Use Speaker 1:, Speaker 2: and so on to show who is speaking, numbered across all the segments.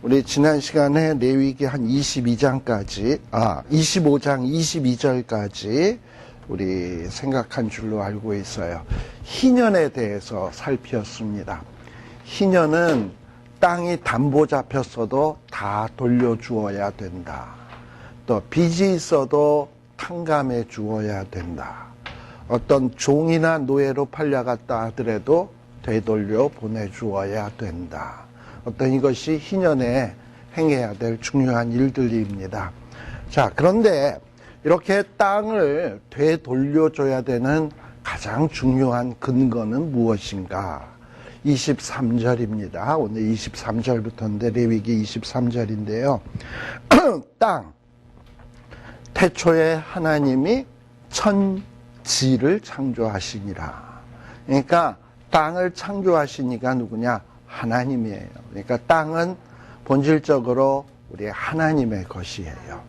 Speaker 1: 우리 지난 시간에 레위기 한 25장, 22절까지 우리 생각한 줄로 알고 있어요. 희년에 대해서 살폈습니다. 희년은 땅이 담보 잡혔어도 다 돌려주어야 된다. 또 빚이 있어도 탕감해 주어야 된다. 어떤 종이나 노예로 팔려갔다 하더라도 되돌려 보내주어야 된다. 어떤 이것이 희년에 행해야 될 중요한 일들입니다. 자, 그런데 이렇게 땅을 되돌려줘야 되는 가장 중요한 근거는 무엇인가? 23절입니다. 오늘 23절부터인데 레위기 23절인데요. 땅, 태초에 하나님이 천지를 창조하시니라. 그러니까 땅을 창조하시니까 누구냐? 하나님이에요. 그러니까 땅은 본질적으로 우리 하나님의 것이에요.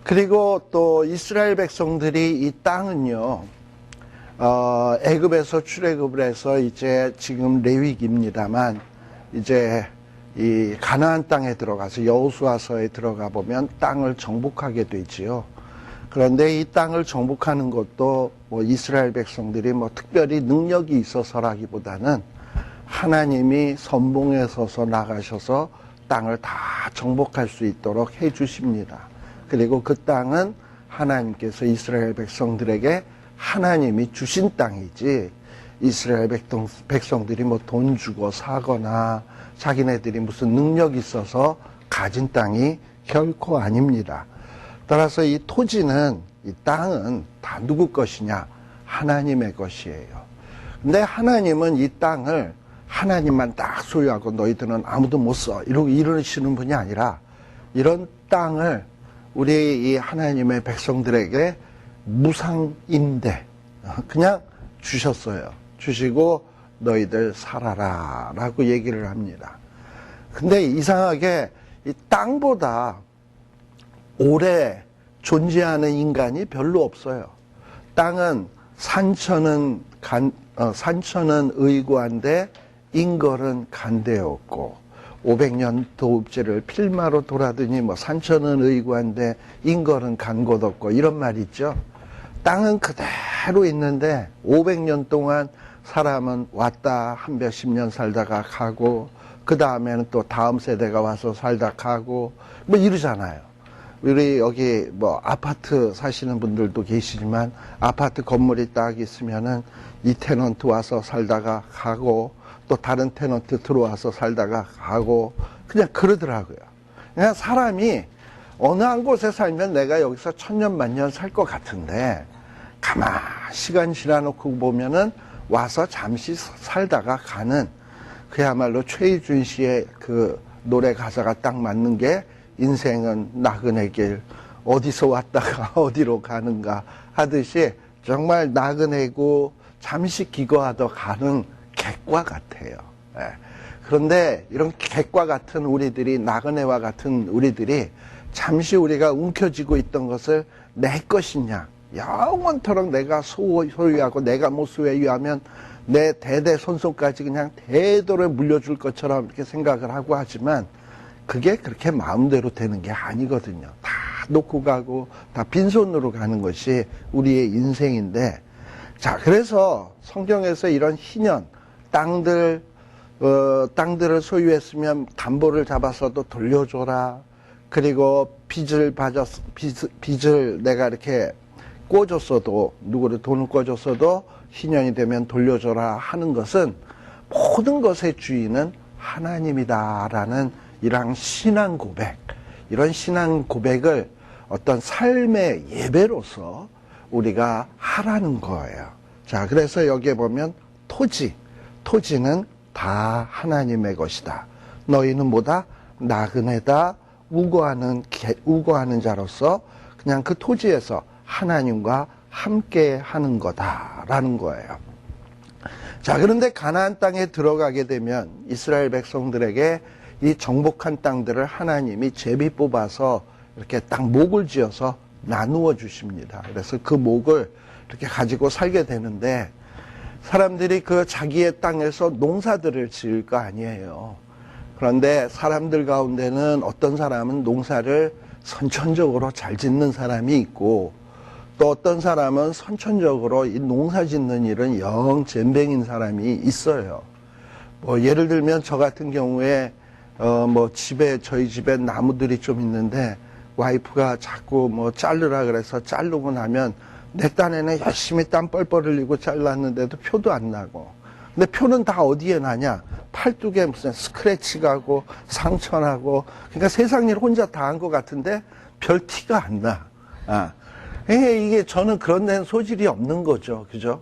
Speaker 1: 그리고 또 이스라엘 백성들이 이 땅은요, 애굽에서 출애굽을 해서 이제 지금 레위기입니다만, 이제 이 가나안 땅에 들어가서 여호수아서에 들어가 보면 땅을 정복하게 되지요. 그런데 이 땅을 정복하는 것도 뭐 이스라엘 백성들이 뭐 특별히 능력이 있어서라기보다는 하나님이 선봉에 서서 나가셔서 땅을 다 정복할 수 있도록 해 주십니다. 그리고 그 땅은 하나님께서 이스라엘 백성들에게 하나님이 주신 땅이지, 이스라엘 백성들이 뭐 돈 주고 사거나 자기네들이 무슨 능력이 있어서 가진 땅이 결코 아닙니다. 따라서 이 토지는, 이 땅은 다 누구 것이냐? 하나님의 것이에요. 근데 하나님은 이 땅을 하나님만 딱 소유하고 너희들은 아무도 못 써, 이러시는 분이 아니라, 이런 땅을 우리 이 하나님의 백성들에게 무상임대, 그냥 주셨어요. 주시고 너희들 살아라 라고 얘기를 합니다. 근데 이상하게 이 땅보다 오래 존재하는 인간이 별로 없어요. 땅은 산천은 의구한데 인걸은 간대없고, 500년 도읍제를 필마로 돌아더니 뭐 산천은 의구한데 인걸은 간 곳 없고, 이런 말이 있죠. 땅은 그대로 있는데 500년 동안 사람은 왔다 한 몇십 년 살다가 가고, 그 다음에는 또 다음 세대가 와서 살다 가고 뭐 이러잖아요. 우리 여기 뭐 아파트 사시는 분들도 계시지만, 아파트 건물이 딱 있으면은 이 테넌트 와서 살다가 가고, 또 다른 테넌트 들어와서 살다가 가고, 그냥 그러더라고요. 그냥 사람이 어느 한 곳에 살면 내가 여기서 천년 만년 살 것 같은데, 가만 시간 지나놓고 보면은 와서 잠시 살다가 가는, 그야말로 최희준 씨의 그 노래 가사가 딱 맞는 게, 인생은 나그네 길, 어디서 왔다가 어디로 가는가 하듯이 정말 나그네고 잠시 기거하다 가는 객과 같아요. 예. 그런데 이런 객과 같은 우리들이, 나그네와 같은 우리들이 잠시 우리가 움켜쥐고 있던 것을 내 것이냐, 영원토록 내가 소유하고 내가 못 소유하면 내 대대손손까지 그냥 대도를 물려줄 것처럼 이렇게 생각을 하고 하지만, 그게 그렇게 마음대로 되는 게 아니거든요. 다 놓고 가고 다 빈손으로 가는 것이 우리의 인생인데, 자, 그래서 성경에서 이런 희년, 땅들을 소유했으면 담보를 잡아서도 돌려줘라. 그리고 빚을 내가 이렇게 꿔줬어도, 누구를 돈을 꿔줬어도 희년이 되면 돌려줘라 하는 것은, 모든 것의 주인은 하나님이다라는 이런 신앙 고백, 이런 신앙 고백을 어떤 삶의 예배로서 우리가 하라는 거예요. 자, 그래서 여기에 보면 토지는 다 하나님의 것이다. 너희는 뭐다? 나그네다. 우거하는 자로서 그냥 그 토지에서 하나님과 함께 하는 거다라는 거예요. 자, 그런데 가나안 땅에 들어가게 되면 이스라엘 백성들에게 이 정복한 땅들을 하나님이 제비 뽑아서 이렇게 딱 목을 지어서 나누어 주십니다. 그래서 그 목을 이렇게 가지고 살게 되는데, 사람들이 그 자기의 땅에서 농사들을 지을 거 아니에요. 그런데 사람들 가운데는 어떤 사람은 농사를 선천적으로 잘 짓는 사람이 있고, 또 어떤 사람은 선천적으로 이 농사 짓는 일은 영 젬병인 사람이 있어요. 뭐 예를 들면 저 같은 경우에 저희 집에 나무들이 좀 있는데 와이프가 자꾸 뭐 자르라 그래서 자르고 나면 내 딴에는 열심히 땀 뻘뻘 흘리고 잘랐는데도 표도 안 나고. 근데 표는 다 어디에 나냐? 팔뚝에 무슨 스크래치 가고 상처 나고. 그러니까 세상 일 혼자 다 한 것 같은데 별 티가 안 나. 이게 저는 그런 데는 소질이 없는 거죠. 그죠?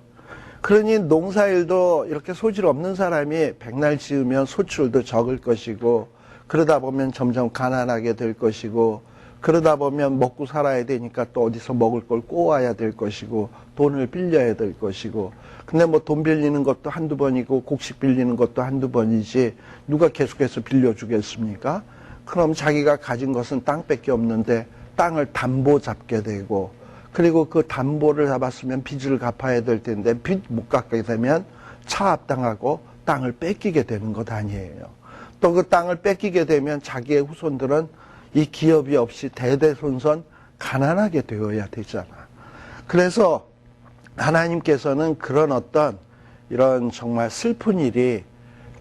Speaker 1: 그러니 농사일도 이렇게 소질 없는 사람이 백날 지으면 소출도 적을 것이고, 그러다 보면 점점 가난하게 될 것이고, 그러다 보면 먹고 살아야 되니까 또 어디서 먹을 걸 꼬아야 될 것이고, 돈을 빌려야 될 것이고. 근데 뭐 돈 빌리는 것도 한두 번이고 곡식 빌리는 것도 한두 번이지 누가 계속해서 빌려주겠습니까? 그럼 자기가 가진 것은 땅밖에 없는데 땅을 담보 잡게 되고, 그리고 그 담보를 잡았으면 빚을 갚아야 될 텐데 빚 못 갚게 되면 차압당하고 땅을 뺏기게 되는 것 아니에요. 또 그 땅을 뺏기게 되면 자기의 후손들은 이 기업이 없이 대대손손 가난하게 되어야 되잖아. 그래서 하나님께서는 그런 어떤 이런 정말 슬픈 일이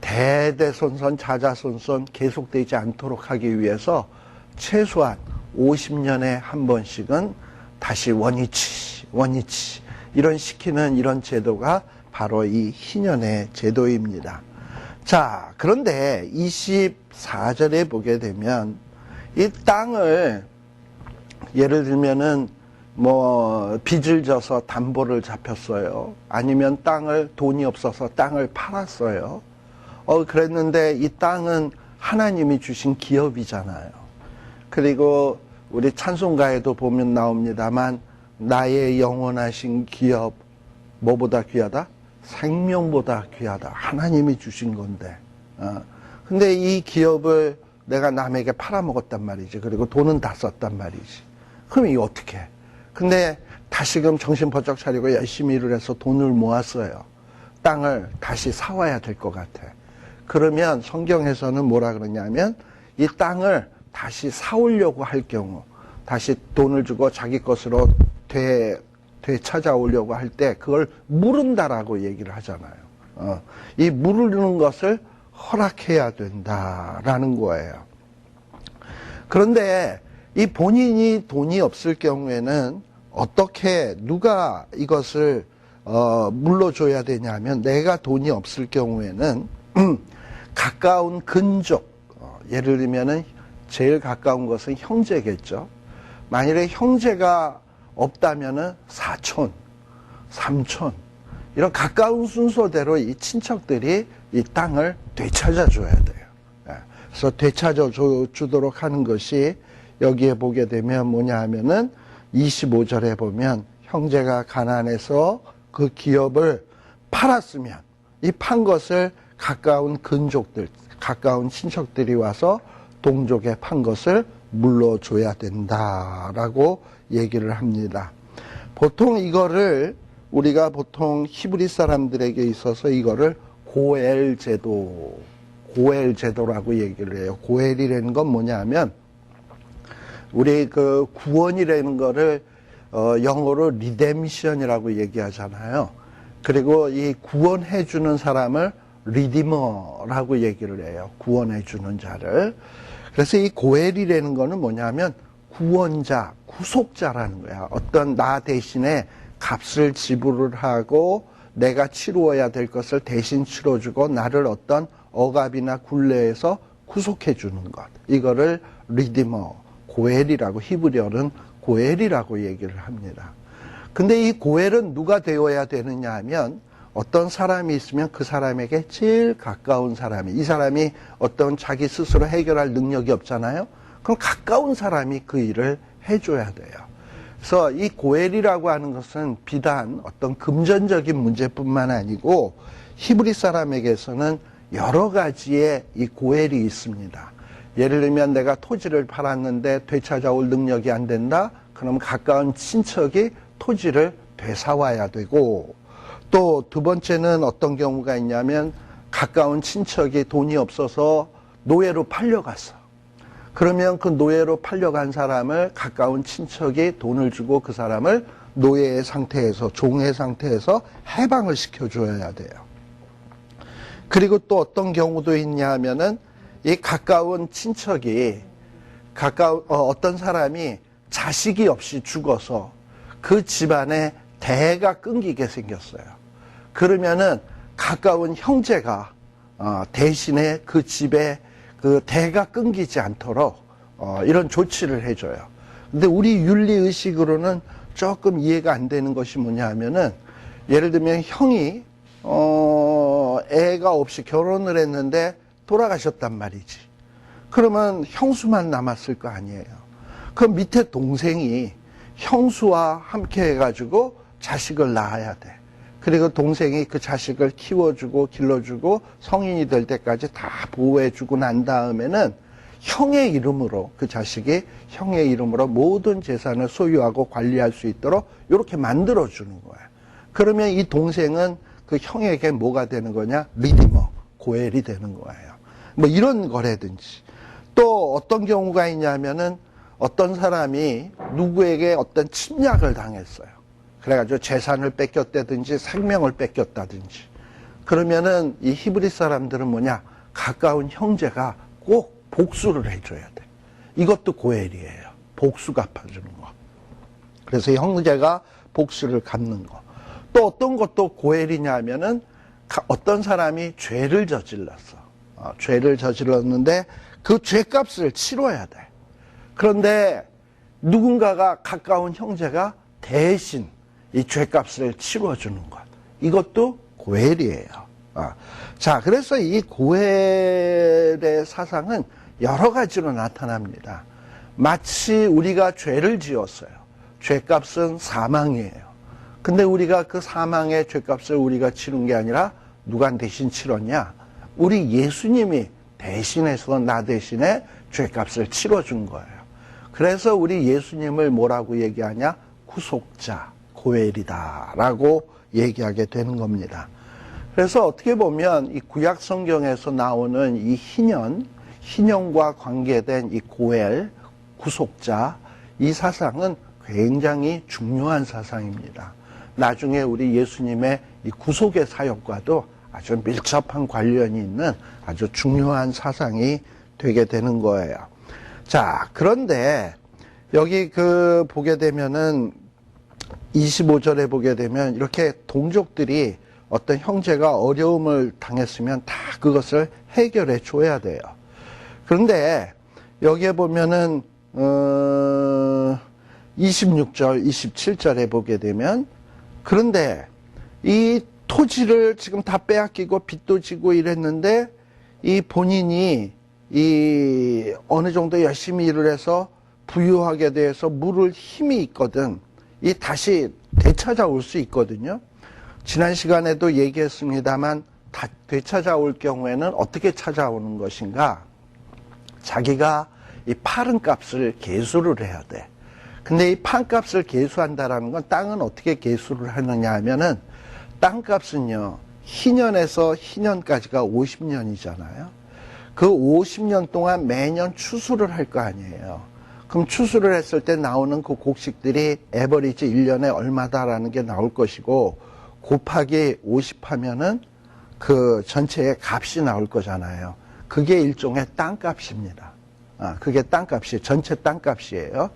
Speaker 1: 대대손손 자자손손 계속되지 않도록 하기 위해서 최소한 50년에 한 번씩은 다시 원위치 이런 시키는 이런 제도가 바로 이 희년의 제도입니다. 자, 그런데 24절에 보게 되면 이 땅을 예를 들면은 뭐 빚을 져서 담보를 잡혔어요. 아니면 땅을 돈이 없어서 땅을 팔았어요. 그랬는데 이 땅은 하나님이 주신 기업이잖아요. 그리고 우리 찬송가에도 보면 나옵니다만 나의 영원하신 기업 뭐보다 귀하다? 생명보다 귀하다. 하나님이 주신 건데. 근데 이 기업을 내가 남에게 팔아먹었단 말이지. 그리고 돈은 다 썼단 말이지. 그럼 이거 어떻게 해? 근데 다시금 정신 번쩍 차리고 열심히 일을 해서 돈을 모았어요. 땅을 다시 사와야 될 것 같아. 그러면 성경에서는 뭐라 그러냐면 이 땅을 다시 사오려고 할 경우, 다시 돈을 주고 자기 것으로 되찾아오려고 할 때 그걸 물은다라고 얘기를 하잖아요. 이 물는 것을 허락해야 된다라는 거예요. 그런데 이 본인이 돈이 없을 경우에는 어떻게 누가 이것을 물러줘야 되냐면, 내가 돈이 없을 경우에는 가까운 근족, 예를 들면은 제일 가까운 것은 형제겠죠. 만일에 형제가 없다면은 사촌, 삼촌, 이런 가까운 순서대로 이 친척들이 이 땅을 되찾아 줘야 돼요. 그래서 되찾아 주도록 하는 것이 여기에 보게 되면 뭐냐 하면은 25절에 보면 형제가 가난해서 그 기업을 팔았으면 이 판 것을 가까운 근족들, 가까운 친척들이 와서 동족에 판 것을 물러줘야 된다라고 얘기를 합니다. 보통 이거를 우리가 보통 히브리 사람들에게 있어서 이거를 고엘 제도라고 얘기를 해요. 고엘이라는 건 뭐냐 하면 우리 그 구원이라는 거를 영어로 리뎀션이라고 얘기하잖아요. 그리고 이 구원해주는 사람을 리디머라고 얘기를 해요. 구원해주는 자를. 그래서 이 고엘이라는 거는 뭐냐면 구원자, 구속자라는 거야. 어떤 나 대신에 값을 지불을 하고 내가 치루어야 될 것을 대신 치러주고 나를 어떤 억압이나 굴레에서 구속해주는 것. 이거를 리디머, 고엘이라고, 히브리어는 고엘이라고 얘기를 합니다. 근데 이 고엘은 누가 되어야 되느냐 하면 어떤 사람이 있으면 그 사람에게 제일 가까운 사람이, 이 사람이 어떤 자기 스스로 해결할 능력이 없잖아요. 그럼 가까운 사람이 그 일을 해줘야 돼요. 그래서 이 고엘이라고 하는 것은 비단 어떤 금전적인 문제뿐만 아니고 히브리 사람에게서는 여러 가지의 이 고엘이 있습니다. 예를 들면 내가 토지를 팔았는데 되찾아올 능력이 안 된다? 그러면 가까운 친척이 토지를 되사와야 되고, 또 두 번째는 어떤 경우가 있냐면 가까운 친척이 돈이 없어서 노예로 팔려갔어. 그러면 그 노예로 팔려간 사람을 가까운 친척이 돈을 주고 그 사람을 노예의 상태에서, 종의 상태에서 해방을 시켜줘야 돼요. 그리고 또 어떤 경우도 있냐 하면은 이 가까운 친척이 어떤 사람이 자식이 없이 죽어서 그 집안에 대가 끊기게 생겼어요. 그러면은 가까운 형제가 대신에 그 집에 그 대가 끊기지 않도록 이런 조치를 해줘요. 근데 우리 윤리의식으로는 조금 이해가 안 되는 것이 뭐냐 하면은, 예를 들면 형이 애가 없이 결혼을 했는데 돌아가셨단 말이지. 그러면 형수만 남았을 거 아니에요. 그럼 밑에 동생이 형수와 함께 해가지고 자식을 낳아야 돼. 그리고 동생이 그 자식을 키워주고 길러주고 성인이 될 때까지 다 보호해주고 난 다음에는 형의 이름으로, 그 자식이 형의 이름으로 모든 재산을 소유하고 관리할 수 있도록 이렇게 만들어주는 거야. 그러면 이 동생은 그 형에게 뭐가 되는 거냐? 리디머, 고엘이 되는 거예요. 뭐 이런 거라든지. 또 어떤 경우가 있냐면은 어떤 사람이 누구에게 어떤 침략을 당했어요. 그래가지고 재산을 뺏겼다든지 생명을 뺏겼다든지. 그러면은 이 히브리 사람들은 뭐냐? 가까운 형제가 꼭 복수를 해줘야 돼. 이것도 고엘이에요. 복수 갚아주는 거. 그래서 형제가 복수를 갚는 거. 또 어떤 것도 고엘이냐 하면은 어떤 사람이 죄를 저질렀어. 죄를 저질렀는데 그 죄값을 치러야 돼. 그런데 누군가가, 가까운 형제가 대신 이 죄값을 치러주는 것. 이것도 고엘이에요. 자, 그래서 이 고엘의 사상은 여러 가지로 나타납니다. 마치 우리가 죄를 지었어요. 죄값은 사망이에요. 근데 우리가 그 사망의 죄값을 우리가 치른 게 아니라 누가 대신 치렀냐? 우리 예수님이 대신해서 나 대신에 죄값을 치러준 거예요. 그래서 우리 예수님을 뭐라고 얘기하냐? 구속자, 고엘이다 라고 얘기하게 되는 겁니다. 그래서 어떻게 보면 이 구약 성경에서 나오는 이 희년과 관계된 이 고엘, 구속자, 이 사상은 굉장히 중요한 사상입니다. 나중에 우리 예수님의 이 구속의 사역과도 아주 밀접한 관련이 있는 아주 중요한 사상이 되게 되는 거예요. 자, 그런데 여기 보게 되면은 25절에 보게 되면 이렇게 동족들이 어떤 형제가 어려움을 당했으면 다 그것을 해결해 줘야 돼요. 그런데 여기에 보면은 26절, 27절에 보게 되면, 그런데 이 토지를 지금 다 빼앗기고 빚도 지고 이랬는데 이 본인이 이 어느 정도 열심히 일을 해서 부유하게 돼서 물을 힘이 있거든. 이 다시 되찾아올 수 있거든요. 지난 시간에도 얘기했습니다만 되찾아올 경우에는 어떻게 찾아오는 것인가? 자기가 이 파른 값을 계수를 해야 돼. 근데 이 판값을 계수한다라는 건, 땅은 어떻게 계수를 하느냐 하면은, 땅값은요, 희년에서 희년까지가 50년이잖아요. 그 50년 동안 매년 추수를 할 거 아니에요. 그럼 추수를 했을 때 나오는 그 곡식들이 에버리지 1년에 얼마다라는 게 나올 것이고, 곱하기 50 하면은 그 전체의 값이 나올 거잖아요. 그게 일종의 땅값입니다. 그게 땅값이, 전체 땅값이에요.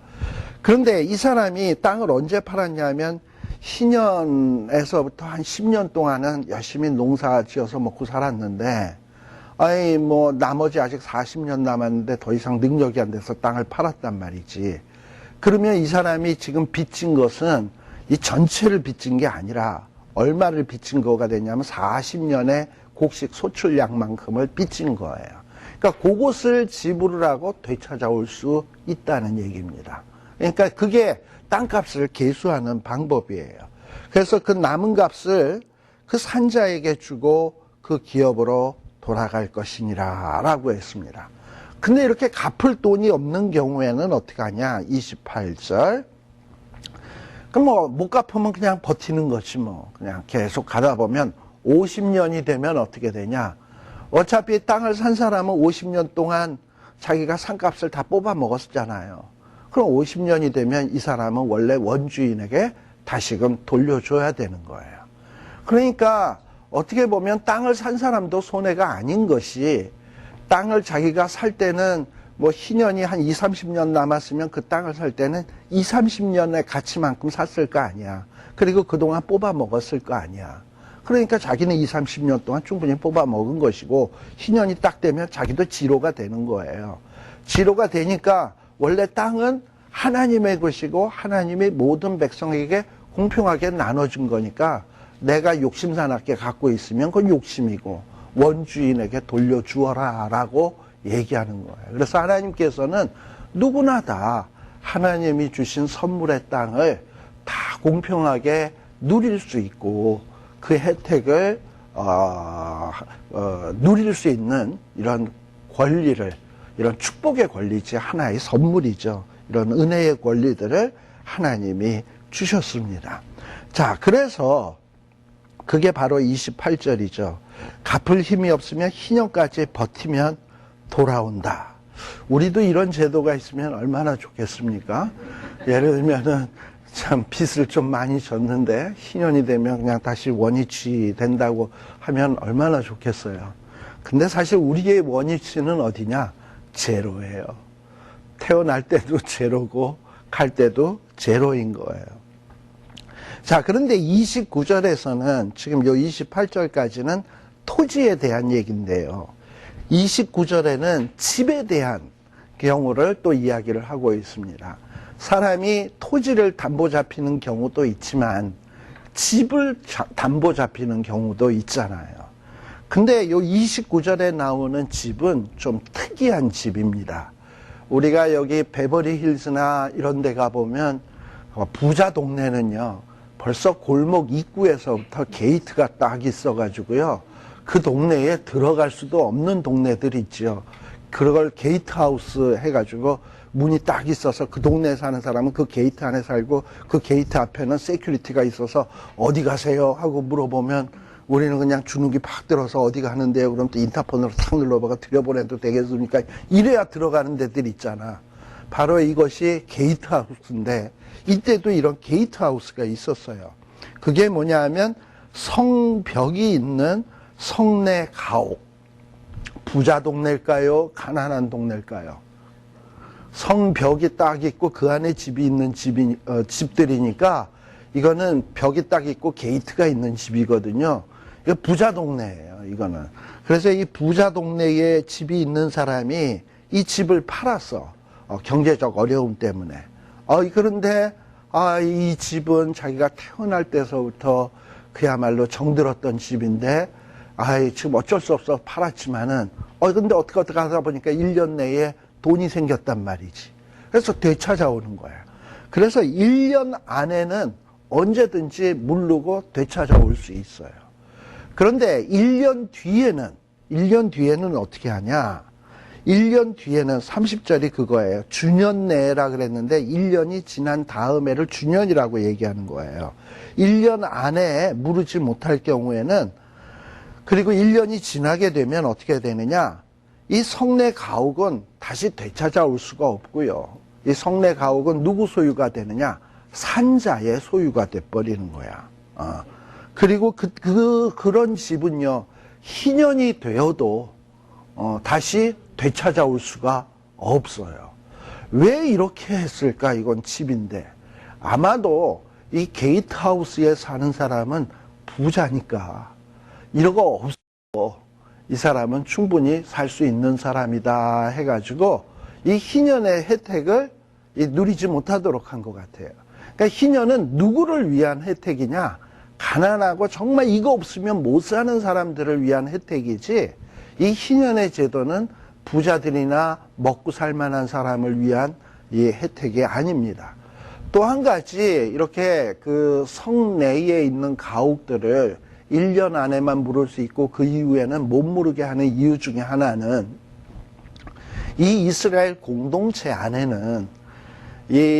Speaker 1: 그런데 이 사람이 땅을 언제 팔았냐면, 희년에서부터 한 10년 동안은 열심히 농사 지어서 먹고 살았는데, 나머지 아직 40년 남았는데 더 이상 능력이 안 돼서 땅을 팔았단 말이지. 그러면 이 사람이 지금 빚진 것은 이 전체를 빚진 게 아니라, 얼마를 빚진 거가 되냐면 40년의 곡식 소출량만큼을 빚진 거예요. 그러니까 그것을 지불을 하고 되찾아올 수 있다는 얘기입니다. 그러니까 그게 땅값을 계수하는 방법이에요. 그래서 그 남은 값을 그 산자에게 주고 그 기업으로 돌아갈 것이니라 라고 했습니다. 근데 이렇게 갚을 돈이 없는 경우에는 어떻게 하냐? 28절. 그럼 못 갚으면 그냥 버티는 거지 뭐. 그냥 계속 가다 보면 50년이 되면 어떻게 되냐? 어차피 땅을 산 사람은 50년 동안 자기가 산값을 다 뽑아 먹었잖아요. 그럼 50년이 되면 이 사람은 원래 원주인에게 다시금 돌려줘야 되는 거예요. 그러니까 어떻게 보면 땅을 산 사람도 손해가 아닌 것이, 땅을 자기가 살 때는 뭐 희년이 한 20, 30년 남았으면 그 땅을 살 때는 20, 30년의 가치만큼 샀을 거 아니야. 그리고 그동안 뽑아 먹었을 거 아니야. 그러니까 자기는 20, 30년 동안 충분히 뽑아 먹은 것이고, 희년이 딱 되면 자기도 지로가 되는 거예요. 지로가 되니까 원래 땅은 하나님의 것이고 하나님이 모든 백성에게 공평하게 나눠준 거니까, 내가 욕심사납게 갖고 있으면 그건 욕심이고 원주인에게 돌려주어라 라고 얘기하는 거예요. 그래서 하나님께서는 누구나 다 하나님이 주신 선물의 땅을 다 공평하게 누릴 수 있고, 그 혜택을 누릴 수 있는 이런 권리를, 이런 축복의 권리지, 하나의 선물이죠. 이런 은혜의 권리들을 하나님이 주셨습니다. 자, 그래서 그게 바로 28절이죠. 갚을 힘이 없으면 희년까지 버티면 돌아온다. 우리도 이런 제도가 있으면 얼마나 좋겠습니까? 예를 들면은 참 빚을 좀 많이 졌는데 희년이 되면 그냥 다시 원위치 된다고 하면 얼마나 좋겠어요. 근데 사실 우리의 원위치는 어디냐? 제로예요. 태어날 때도 제로고 갈 때도 제로인 거예요. 자, 그런데 29절에서는 지금 요 28절까지는 토지에 대한 얘기인데요. 29절에는 집에 대한 경우를 또 이야기를 하고 있습니다. 사람이 토지를 담보 잡히는 경우도 있지만 집을 담보 잡히는 경우도 있잖아요. 근데 요 29절에 나오는 집은 좀 특이한 집입니다. 우리가 여기 베버리 힐즈나 이런 데 가보면 부자 동네는요, 벌써 골목 입구에서부터 게이트가 딱 있어가지고요, 그 동네에 들어갈 수도 없는 동네들 있죠. 그걸 게이트하우스 해가지고 문이 딱 있어서 그 동네에 사는 사람은 그 게이트 안에 살고, 그 게이트 앞에는 세큐리티가 있어서 어디 가세요? 하고 물어보면 우리는 그냥 주눅이 팍 들어서 어디 가는데요? 그럼 또 인터폰으로 탁 눌러봐가 들여보내도 되겠습니까? 이래야 들어가는 데들 있잖아. 바로 이것이 게이트하우스인데, 이때도 이런 게이트하우스가 있었어요. 그게 뭐냐 하면 성벽이 있는 성내 가옥. 부자 동네일까요? 가난한 동네일까요? 성벽이 딱 있고 그 안에 집이 있는 집들이니까 이거는 벽이 딱 있고 게이트가 있는 집이거든요. 이거 부자 동네예요, 이거는. 그래서 이 부자 동네에 집이 있는 사람이 이 집을 팔았어. 경제적 어려움 때문에. 그런데 이 집은 자기가 태어날 때서부터 그야말로 정들었던 집인데, 지금 어쩔 수 없어 팔았지만은, 근데 어떻게 하다 보니까 1년 내에 돈이 생겼단 말이지. 그래서 되찾아오는 거야. 그래서 1년 안에는 언제든지 물르고 되찾아올 수 있어요. 그런데 1년 뒤에는 어떻게 하냐? 1년 뒤에는 30절이 그거예요. 주년내라 그랬는데 1년이 지난 다음에를 주년이라고 얘기하는 거예요. 1년 안에 무르지 못할 경우에는, 그리고 1년이 지나게 되면 어떻게 되느냐? 이 성내 가옥은 다시 되찾아올 수가 없고요. 이 성내 가옥은 누구 소유가 되느냐? 산자의 소유가 돼버리는 거야. 그리고 그런 집은요, 희년이 되어도 다시 되찾아올 수가 없어요. 왜 이렇게 했을까? 이건 집인데. 아마도 이 게이트하우스에 사는 사람은 부자니까 이러고 없어. 이 사람은 충분히 살 수 있는 사람이다 해가지고 이 희년의 혜택을 누리지 못하도록 한 것 같아요. 그러니까 희년은 누구를 위한 혜택이냐? 가난하고 정말 이거 없으면 못 사는 사람들을 위한 혜택이지, 이 희년의 제도는 부자들이나 먹고 살 만한 사람을 위한 이 혜택이 아닙니다. 또 한 가지, 이렇게 그 성내에 있는 가옥들을 1년 안에만 물을 수 있고 그 이후에는 못 물게 하는 이유 중에 하나는, 이 이스라엘 공동체 안에는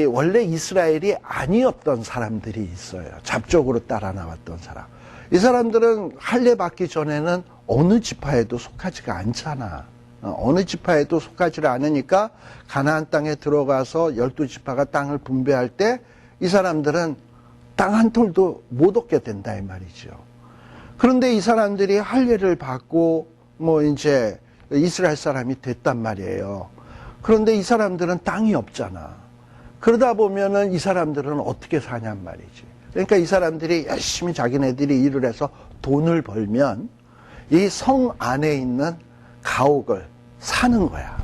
Speaker 1: 원래 이스라엘이 아니었던 사람들이 있어요. 잡적으로 따라 나왔던 사람. 이 사람들은 할례 받기 전에는 어느 지파에도 속하지가 않잖아. 어느 지파에도 속하지를 않으니까 가나안 땅에 들어가서 12지파가 땅을 분배할 때 이 사람들은 땅 한 톨도 못 얻게 된다 이 말이죠. 그런데 이 사람들이 할례를 받고 뭐 이제 이스라엘 사람이 됐단 말이에요. 그런데 이 사람들은 땅이 없잖아. 그러다 보면은 이 사람들은 어떻게 사냔 말이지. 그러니까 이 사람들이 열심히 자기네들이 일을 해서 돈을 벌면 이 성 안에 있는 가옥을 사는 거야.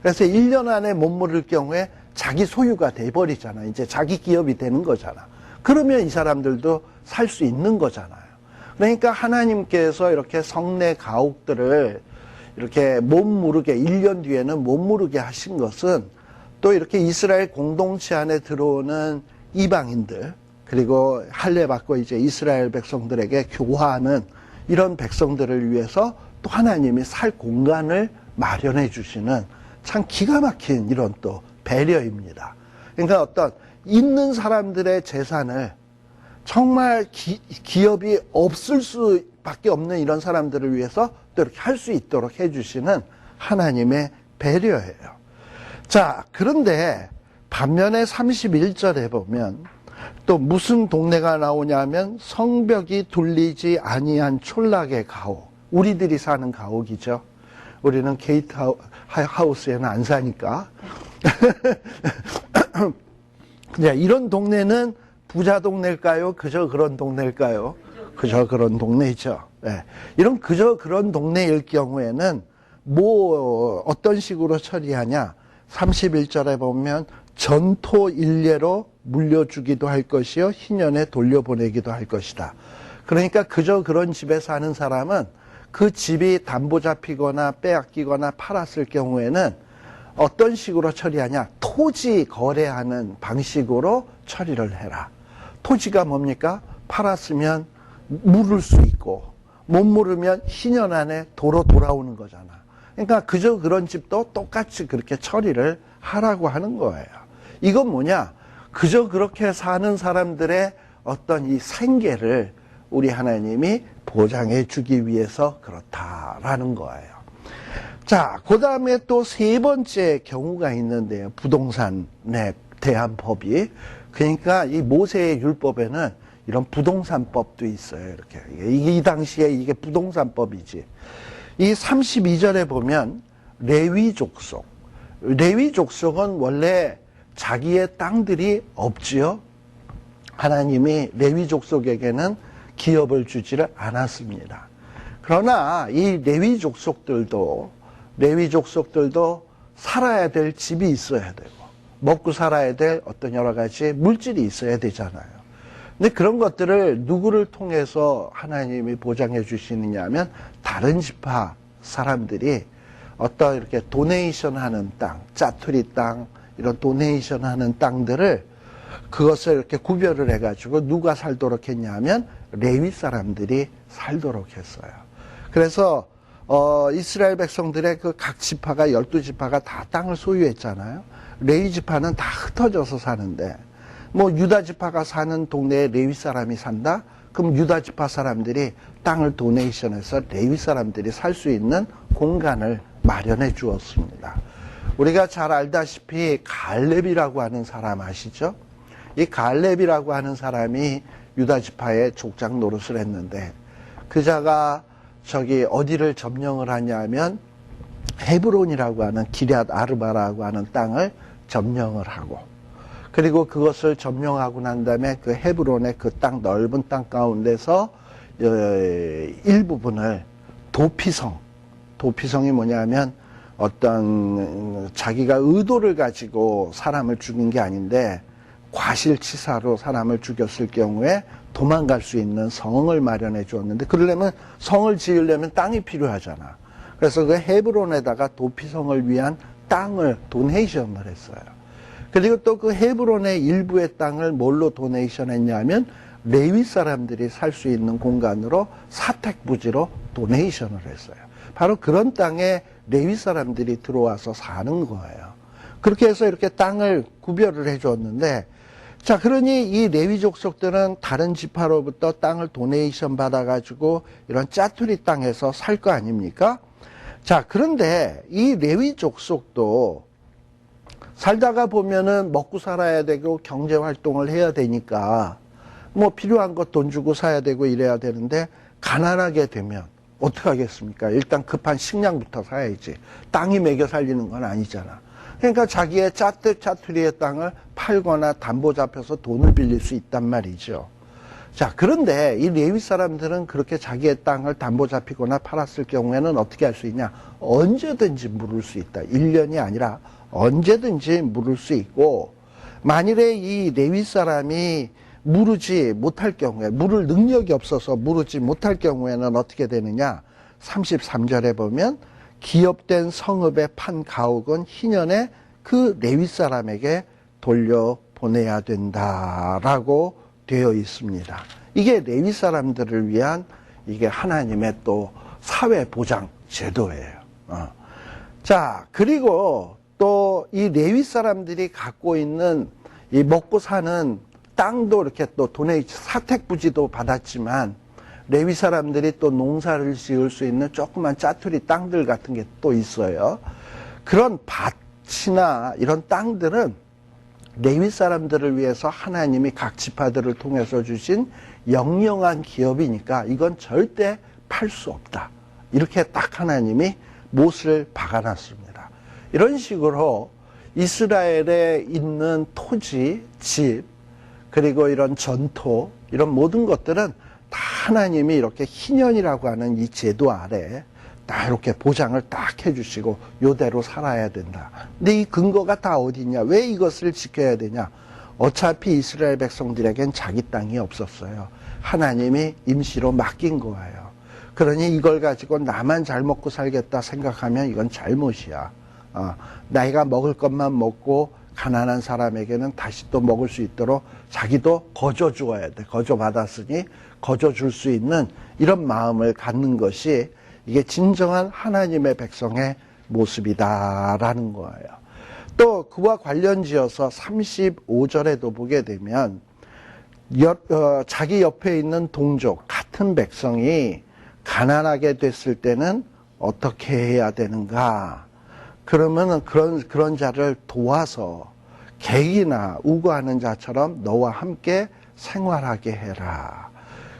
Speaker 1: 그래서 1년 안에 못 물을 경우에 자기 소유가 돼버리잖아. 이제 자기 기업이 되는 거잖아. 그러면 이 사람들도 살 수 있는 거잖아요. 그러니까 하나님께서 이렇게 성내 가옥들을 이렇게 못 무르게 1년 뒤에는 못 무르게 하신 것은 또 이렇게 이스라엘 공동체 안에 들어오는 이방인들 그리고 할례 받고 이제 이스라엘 백성들에게 교화하는 이런 백성들을 위해서 또 하나님이 살 공간을 마련해 주시는 참 기가 막힌 이런 또 배려입니다. 그러니까 어떤 있는 사람들의 재산을 정말 기업이 없을 수밖에 없는 이런 사람들을 위해서 또 이렇게 할 수 있도록 해주시는 하나님의 배려예요. 자, 그런데 반면에 31절에 보면 또 무슨 동네가 나오냐면 성벽이 둘리지 아니한 촌락의 가옥. 우리들이 사는 가옥이죠. 우리는 게이트 하우스에는 안 사니까. 그냥 이런 동네는 부자 동네일까요? 그저 그런 동네일까요? 그저 그런 동네이죠. 네. 이런 그저 그런 동네일 경우에는 뭐 어떤 식으로 처리하냐? 31절에 보면 전토 일례로 물려주기도 할 것이요 희년에 돌려보내기도 할 것이다. 그러니까 그저 그런 집에 사는 사람은 그 집이 담보 잡히거나 빼앗기거나 팔았을 경우에는 어떤 식으로 처리하냐? 토지 거래하는 방식으로 처리를 해라. 토지가 뭡니까? 팔았으면 물을 수 있고 못 물으면 희년 안에 도로 돌아오는 거잖아. 그러니까 그저 그런 집도 똑같이 그렇게 처리를 하라고 하는 거예요. 이건 뭐냐? 그저 그렇게 사는 사람들의 어떤 이 생계를 우리 하나님이 보장해 주기 위해서 그렇다라는 거예요. 자, 그 다음에 또 세 번째 경우가 있는데요. 부동산에 대한 법이. 그러니까 이 모세의 율법에는 이런 부동산법도 있어요. 이렇게. 이 당시에 이게 부동산법이지. 이 32절에 보면 레위 족속. 레위 족속은 원래 자기의 땅들이 없지요. 하나님이 레위 족속에게는 기업을 주지를 않았습니다. 그러나 이 레위 족속들도 살아야 될 집이 있어야 되고 먹고 살아야 될 어떤 여러 가지 물질이 있어야 되잖아요. 근데 그런 것들을 누구를 통해서 하나님이 보장해 주시느냐 하면 다른 지파 사람들이 어떤 이렇게 도네이션 하는 땅, 짜투리 땅, 이런 도네이션 하는 땅들을 그것을 이렇게 구별을 해가지고 누가 살도록 했냐면 레위 사람들이 살도록 했어요. 그래서 이스라엘 백성들의 그 각 지파가 12지파가 다 땅을 소유했잖아요. 레위 지파는 다 흩어져서 사는데 뭐 유다 지파가 사는 동네에 레위 사람이 산다? 그럼 유다 지파 사람들이 땅을 도네이션해서 레위 사람들이 살 수 있는 공간을 마련해 주었습니다. 우리가 잘 알다시피 갈렙이라고 하는 사람 아시죠? 이 갈렙이라고 하는 사람이 유다 지파의 족장 노릇을 했는데 그자가 저기 어디를 점령을 하냐면 헤브론이라고 하는 기럇 아르바라고 하는 땅을 점령을 하고 그리고 그것을 점령하고 난 다음에 그 헤브론의 그 땅 넓은 땅 가운데서 일부분을 도피성이 뭐냐면 어떤 자기가 의도를 가지고 사람을 죽인 게 아닌데 과실치사로 사람을 죽였을 경우에 도망갈 수 있는 성을 마련해 주었는데 그러려면 성을 지으려면 땅이 필요하잖아. 그래서 그 헤브론에다가 도피성을 위한 땅을 도네이션을 했어요. 그리고 또 그 헤브론의 일부의 땅을 뭘로 도네이션 했냐면 레위 사람들이 살 수 있는 공간으로 사택부지로 도네이션을 했어요. 바로 그런 땅에 레위 사람들이 들어와서 사는 거예요. 그렇게 해서 이렇게 땅을 구별을 해줬는데 자, 그러니 이 레위 족속들은 다른 지파로부터 땅을 도네이션 받아가지고 이런 짜투리 땅에서 살 거 아닙니까? 자, 그런데 이 레위 족속도 살다가 보면은 먹고 살아야 되고 경제 활동을 해야 되니까 뭐 필요한 것 돈 주고 사야 되고 이래야 되는데 가난하게 되면 어떻게 하겠습니까? 일단 급한 식량부터 사야지. 땅이 먹여 살리는 건 아니잖아. 그러니까 자기의 짜투리의 땅을 팔거나 담보 잡혀서 돈을 빌릴 수 있단 말이죠. 자, 그런데 이 레위 사람들은 그렇게 자기의 땅을 담보 잡히거나 팔았을 경우에는 어떻게 할 수 있냐? 언제든지 물을 수 있다. 1년이 아니라 언제든지 물을 수 있고, 만일에 이 레위 사람이 무르지 못할 경우에, 물을 능력이 없어서 무르지 못할 경우에는 어떻게 되느냐? 33절에 보면 기업된 성읍에 판 가옥은 희년에 그 레위 사람에게 돌려보내야 된다라고 되어 있습니다. 이게 레위 사람들을 위한 이게 하나님의 또 사회보장 제도예요. 자, 그리고 또 이 레위 사람들이 갖고 있는 이 먹고 사는 땅도 이렇게 또 돈의 사택부지도 받았지만 레위 사람들이 또 농사를 지을 수 있는 조그만 짜투리 땅들 같은 게 또 있어요. 그런 밭이나 이런 땅들은 레위 사람들을 위해서 하나님이 각 지파들을 통해서 주신 영영한 기업이니까 이건 절대 팔 수 없다. 이렇게 딱 하나님이 못을 박아놨습니다. 이런 식으로 이스라엘에 있는 토지, 집, 그리고 이런 전토, 이런 모든 것들은 다 하나님이 이렇게 희년이라고 하는 이 제도 아래 다 이렇게 보장을 딱 해주시고 요대로 살아야 된다. 근데 이 근거가 다 어디 있냐? 왜 이것을 지켜야 되냐? 어차피 이스라엘 백성들에겐 자기 땅이 없었어요. 하나님이 임시로 맡긴 거예요. 그러니 이걸 가지고 나만 잘 먹고 살겠다 생각하면 이건 잘못이야. 내가 먹을 것만 먹고 가난한 사람에게는 다시 또 먹을 수 있도록 자기도 거저 주어야 돼. 거저 받았으니 거저 줄 수 있는 이런 마음을 갖는 것이 이게 진정한 하나님의 백성의 모습이다라는 거예요. 또 그와 관련지어서 35절에도 보게 되면 자기 옆에 있는 동족 같은 백성이 가난하게 됐을 때는 어떻게 해야 되는가? 그러면은 그런 자를 도와서 객이나 우거하는 자처럼 너와 함께 생활하게 해라.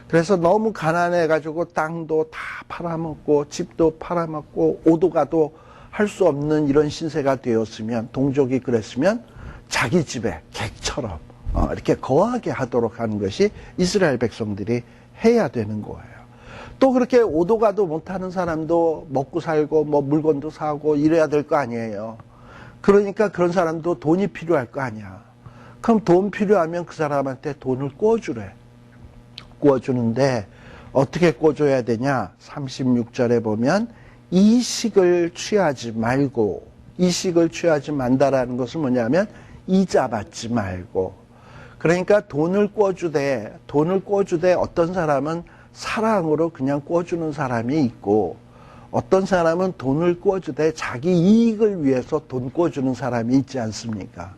Speaker 1: 그래서 너무 가난해가지고 땅도 다 팔아먹고 집도 팔아먹고 오도가도 할 수 없는 이런 신세가 되었으면, 동족이 그랬으면 자기 집에 객처럼 이렇게 거하게 하도록 하는 것이 이스라엘 백성들이 해야 되는 거예요. 또 그렇게 오도가도 못하는 사람도 먹고 살고 뭐 물건도 사고 이래야 될 거 아니에요. 그러니까 그런 사람도 돈이 필요할 거 아니야. 그럼 돈 필요하면 그 사람한테 돈을 꿔주래. 꿔주는데 어떻게 꿔줘야 되냐? 36절에 보면 이식을 취하지 말고, 이식을 취하지 만다라는 것은 뭐냐면 이자 받지 말고. 그러니까 돈을 꿔주되 어떤 사람은 사랑으로 그냥 꿔주는 사람이 있고, 어떤 사람은 돈을 꿔주되 자기 이익을 위해서 돈 꿔주는 사람이 있지 않습니까?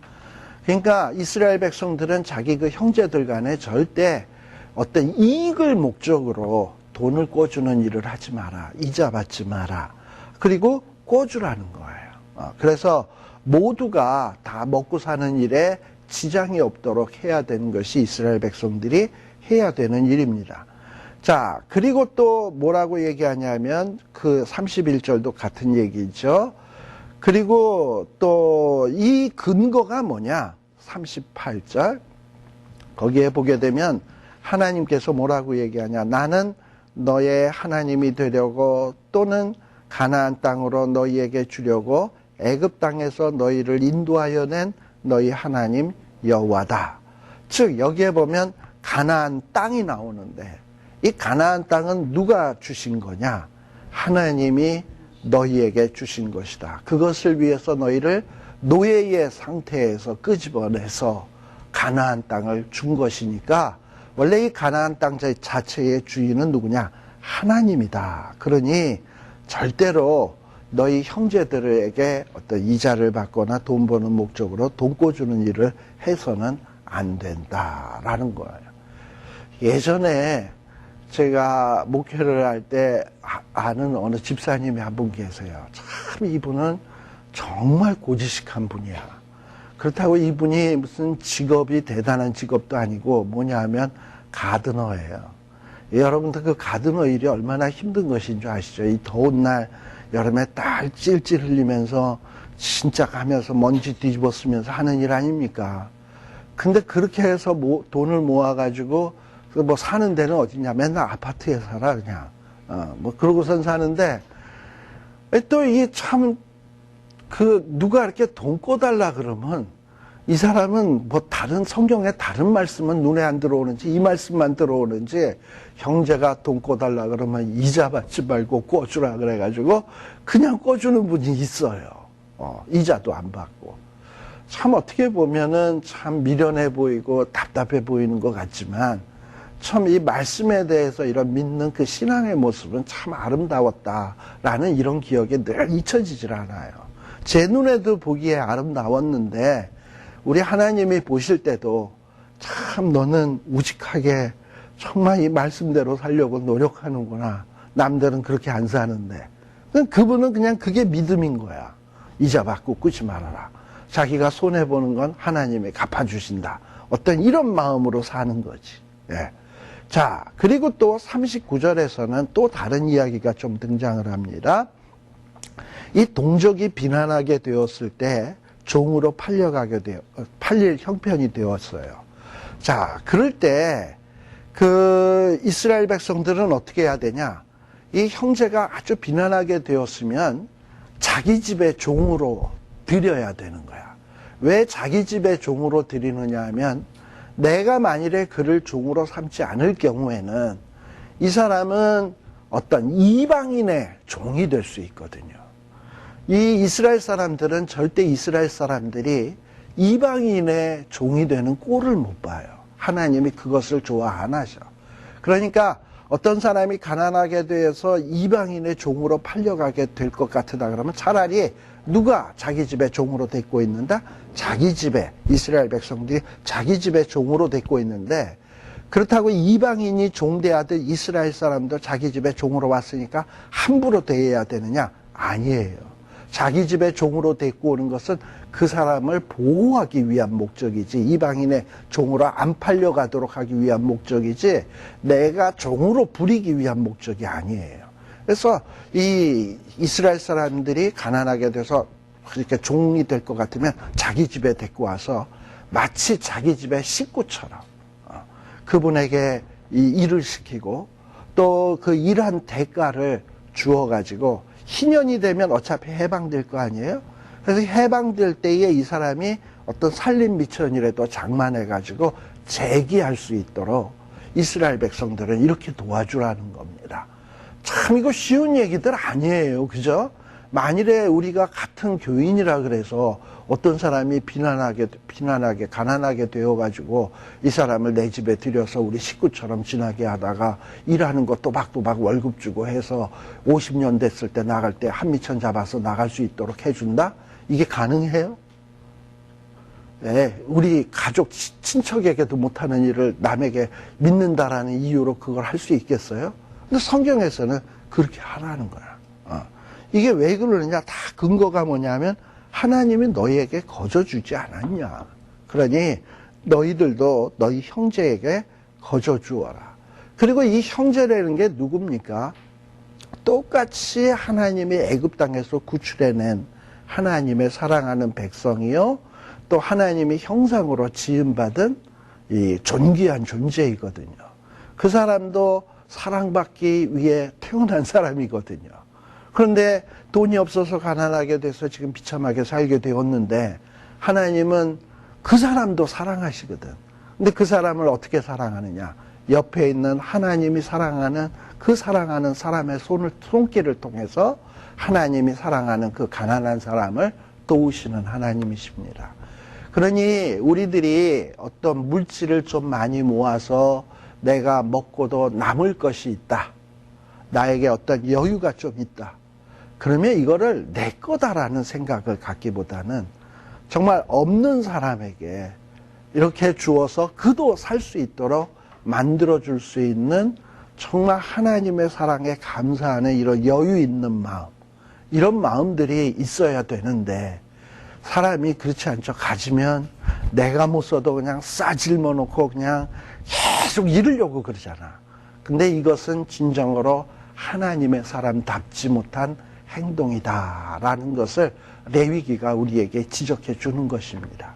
Speaker 1: 그러니까 이스라엘 백성들은 자기 그 형제들 간에 절대 어떤 이익을 목적으로 돈을 꿔주는 일을 하지 마라. 이자 받지 마라. 그리고 꿔주라는 거예요. 그래서 모두가 다 먹고 사는 일에 지장이 없도록 해야 되는 것이 이스라엘 백성들이 해야 되는 일입니다. 자, 그리고 또 뭐라고 얘기하냐면 그 31절도 같은 얘기죠. 그리고 또 이 근거가 뭐냐? 38절. 거기에 보게 되면 하나님께서 뭐라고 얘기하냐? 나는 너의 하나님이 되려고 또는 가나안 땅으로 너희에게 주려고 애굽 땅에서 너희를 인도하여 낸 너희 하나님 여호와다. 즉 여기에 보면 가나안 땅이 나오는데 이 가나안 땅은 누가 주신 거냐? 하나님이 너희에게 주신 것이다. 그것을 위해서 너희를 노예의 상태에서 끄집어내서 가나안 땅을 준 것이니까 원래 이 가나안 땅 자체의 주인은 누구냐? 하나님이다. 그러니 절대로 너희 형제들에게 어떤 이자를 받거나 돈 버는 목적으로 돈 꿔주는 일을 해서는 안 된다라는 거예요. 예전에 제가 목회를 할 때 아는 어느 집사님이 한 분 계세요. 참 이분은 정말 고지식한 분이야. 그렇다고 이분이 무슨 직업이 대단한 직업도 아니고 뭐냐 하면 가드너예요. 여러분들 그 가드너 일이 얼마나 힘든 것인 줄 아시죠? 이 더운 날 여름에 딱 찔찔 흘리면서 진짜 가면서 먼지 뒤집어 쓰면서 하는 일 아닙니까? 근데 그렇게 해서 돈을 모아가지고 뭐 사는 데는 어디냐? 맨날 아파트에 살아 그냥. 뭐 그러고선 사는데 또 이게 참 누가 이렇게 돈 꿔달라 그러면 이 사람은 뭐 다른 성경에 다른 말씀은 눈에 안 들어오는지 이 말씀만 들어오는지 형제가 돈 꿔달라 그러면 이자 받지 말고 꿔주라 그래가지고 그냥 꿔주는 분이 있어요. 이자도 안 받고. 참 어떻게 보면은 참 미련해 보이고 답답해 보이는 것 같지만 참 이 말씀에 대해서 이런 믿는 그 신앙의 모습은 참 아름다웠다라는 이런 기억이 늘 잊혀지질 않아요. 제 눈에도 보기에 아름다웠는데 우리 하나님이 보실 때도 참 너는 우직하게 정말 이 말씀대로 살려고 노력하는구나. 남들은 그렇게 안 사는데. 그분은 그냥 그게 믿음인 거야. 이자 받고 꾸지 말아라. 자기가 손해보는 건 하나님이 갚아주신다. 어떤 이런 마음으로 사는 거지. 예. 자, 그리고 또 39절에서는 또 다른 이야기가 좀 등장을 합니다. 이 동족이 비난하게 되었을 때 종으로 팔릴 형편이 되었어요. 자, 그럴 때 그 이스라엘 백성들은 어떻게 해야 되냐? 이 형제가 아주 비난하게 되었으면 자기 집의 종으로 드려야 되는 거야. 왜 자기 집의 종으로 드리느냐 하면 내가 만일에 그를 종으로 삼지 않을 경우에는 이 사람은 어떤 이방인의 종이 될 수 있거든요. 이 이스라엘 사람들은 절대 이스라엘 사람들이 이방인의 종이 되는 꼴을 못 봐요. 하나님이 그것을 좋아 안 하셔. 그러니까 어떤 사람이 가난하게 돼서 이방인의 종으로 팔려가게 될 것 같으다 그러면 차라리 누가 자기 집의 종으로 데리고 있는다? 자기 집에, 이스라엘 백성들이 자기 집의 종으로 데리고 있는데 그렇다고 이방인이 종대하듯 이스라엘 사람도 자기 집의 종으로 왔으니까 함부로 대해야 되느냐? 아니에요. 자기 집의 종으로 데리고 오는 것은 그 사람을 보호하기 위한 목적이지 이방인의 종으로 안 팔려가도록 하기 위한 목적이지 내가 종으로 부리기 위한 목적이 아니에요. 그래서 이 이스라엘 사람들이 가난하게 돼서 이렇게 종이 될 것 같으면 자기 집에 데리고 와서 마치 자기 집의 식구처럼 그분에게 이 일을 시키고 또 그 일한 대가를 주어가지고 희년이 되면 어차피 해방될 거 아니에요? 그래서 해방될 때에 이 사람이 어떤 살림 미천이라도 장만해가지고 재기할 수 있도록 이스라엘 백성들은 이렇게 도와주라는 겁니다. 참 이거 쉬운 얘기들 아니에요. 그죠? 만일에 우리가 같은 교인이라 그래서 어떤 사람이 비난하게 가난하게 되어가지고 이 사람을 내 집에 들여서 우리 식구처럼 지나게 하다가 일하는 거 또박또박 월급 주고 해서 50년 됐을 때 나갈 때 한미천 잡아서 나갈 수 있도록 해준다? 이게 가능해요? 네, 우리 가족 친척에게도 못하는 일을 남에게 믿는다라는 이유로 그걸 할 수 있겠어요? 근데 성경에서는 그렇게 하라는 거야. 이게 왜 그러느냐? 다 근거가 뭐냐면 하나님이 너희에게 거저 주지 않았냐. 그러니 너희들도 너희 형제에게 거저 주어라. 그리고 이 형제라는 게 누굽니까? 똑같이 하나님이 애굽 땅에서 구출해낸 하나님의 사랑하는 백성이요. 또 하나님이 형상으로 지음받은 이 존귀한 존재이거든요. 그 사람도 사랑받기 위해 태어난 사람이거든요. 그런데 돈이 없어서 가난하게 돼서 지금 비참하게 살게 되었는데 하나님은 그 사람도 사랑하시거든. 근데 그 사람을 어떻게 사랑하느냐? 옆에 있는 하나님이 사랑하는 그 사랑하는 사람의 손길을 통해서 하나님이 사랑하는 그 가난한 사람을 도우시는 하나님이십니다. 그러니 우리들이 어떤 물질을 좀 많이 모아서 내가 먹고도 남을 것이 있다. 나에게 어떤 여유가 좀 있다. 그러면 이거를 내 거다라는 생각을 갖기보다는 정말 없는 사람에게 이렇게 주어서 그도 살 수 있도록 만들어줄 수 있는 정말 하나님의 사랑에 감사하는 이런 여유 있는 마음, 이런 마음들이 있어야 되는데 사람이 그렇지 않죠. 가지면 내가 못 써도 그냥 싸질러 놓고 그냥 계속 이루려고 그러잖아. 근데 이것은 진정으로 하나님의 사람답지 못한 행동이다라는 것을 레위기가 우리에게 지적해 주는 것입니다.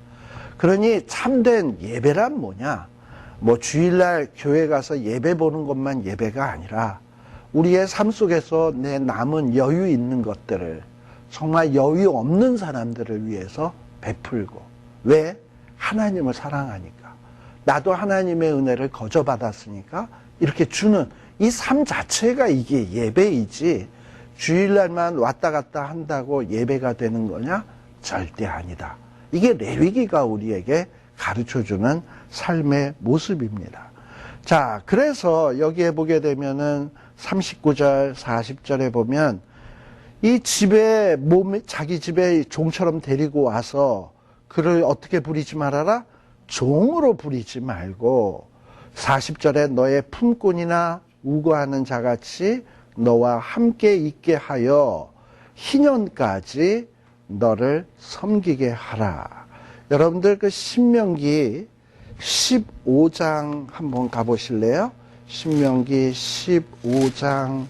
Speaker 1: 그러니 참된 예배란 뭐냐? 뭐 주일날 교회 가서 예배 보는 것만 예배가 아니라 우리의 삶 속에서 내 남은 여유 있는 것들을 정말 여유 없는 사람들을 위해서 베풀고, 왜? 하나님을 사랑하니까. 나도 하나님의 은혜를 거저받았으니까 이렇게 주는 이 삶 자체가 이게 예배이지, 주일날만 왔다 갔다 한다고 예배가 되는 거냐? 절대 아니다. 이게 레위기가 우리에게 가르쳐주는 삶의 모습입니다. 자, 그래서 여기에 보게 되면은 39절, 40절에 보면 이 집에 자기 집에 종처럼 데리고 와서 그를 어떻게 부리지 말아라? 종으로 부리지 말고 40절에 너의 품꾼이나 우거하는 자같이 너와 함께 있게 하여 희년까지 너를 섬기게 하라. 여러분들 그 신명기 15장 한번 가보실래요? 신명기 15장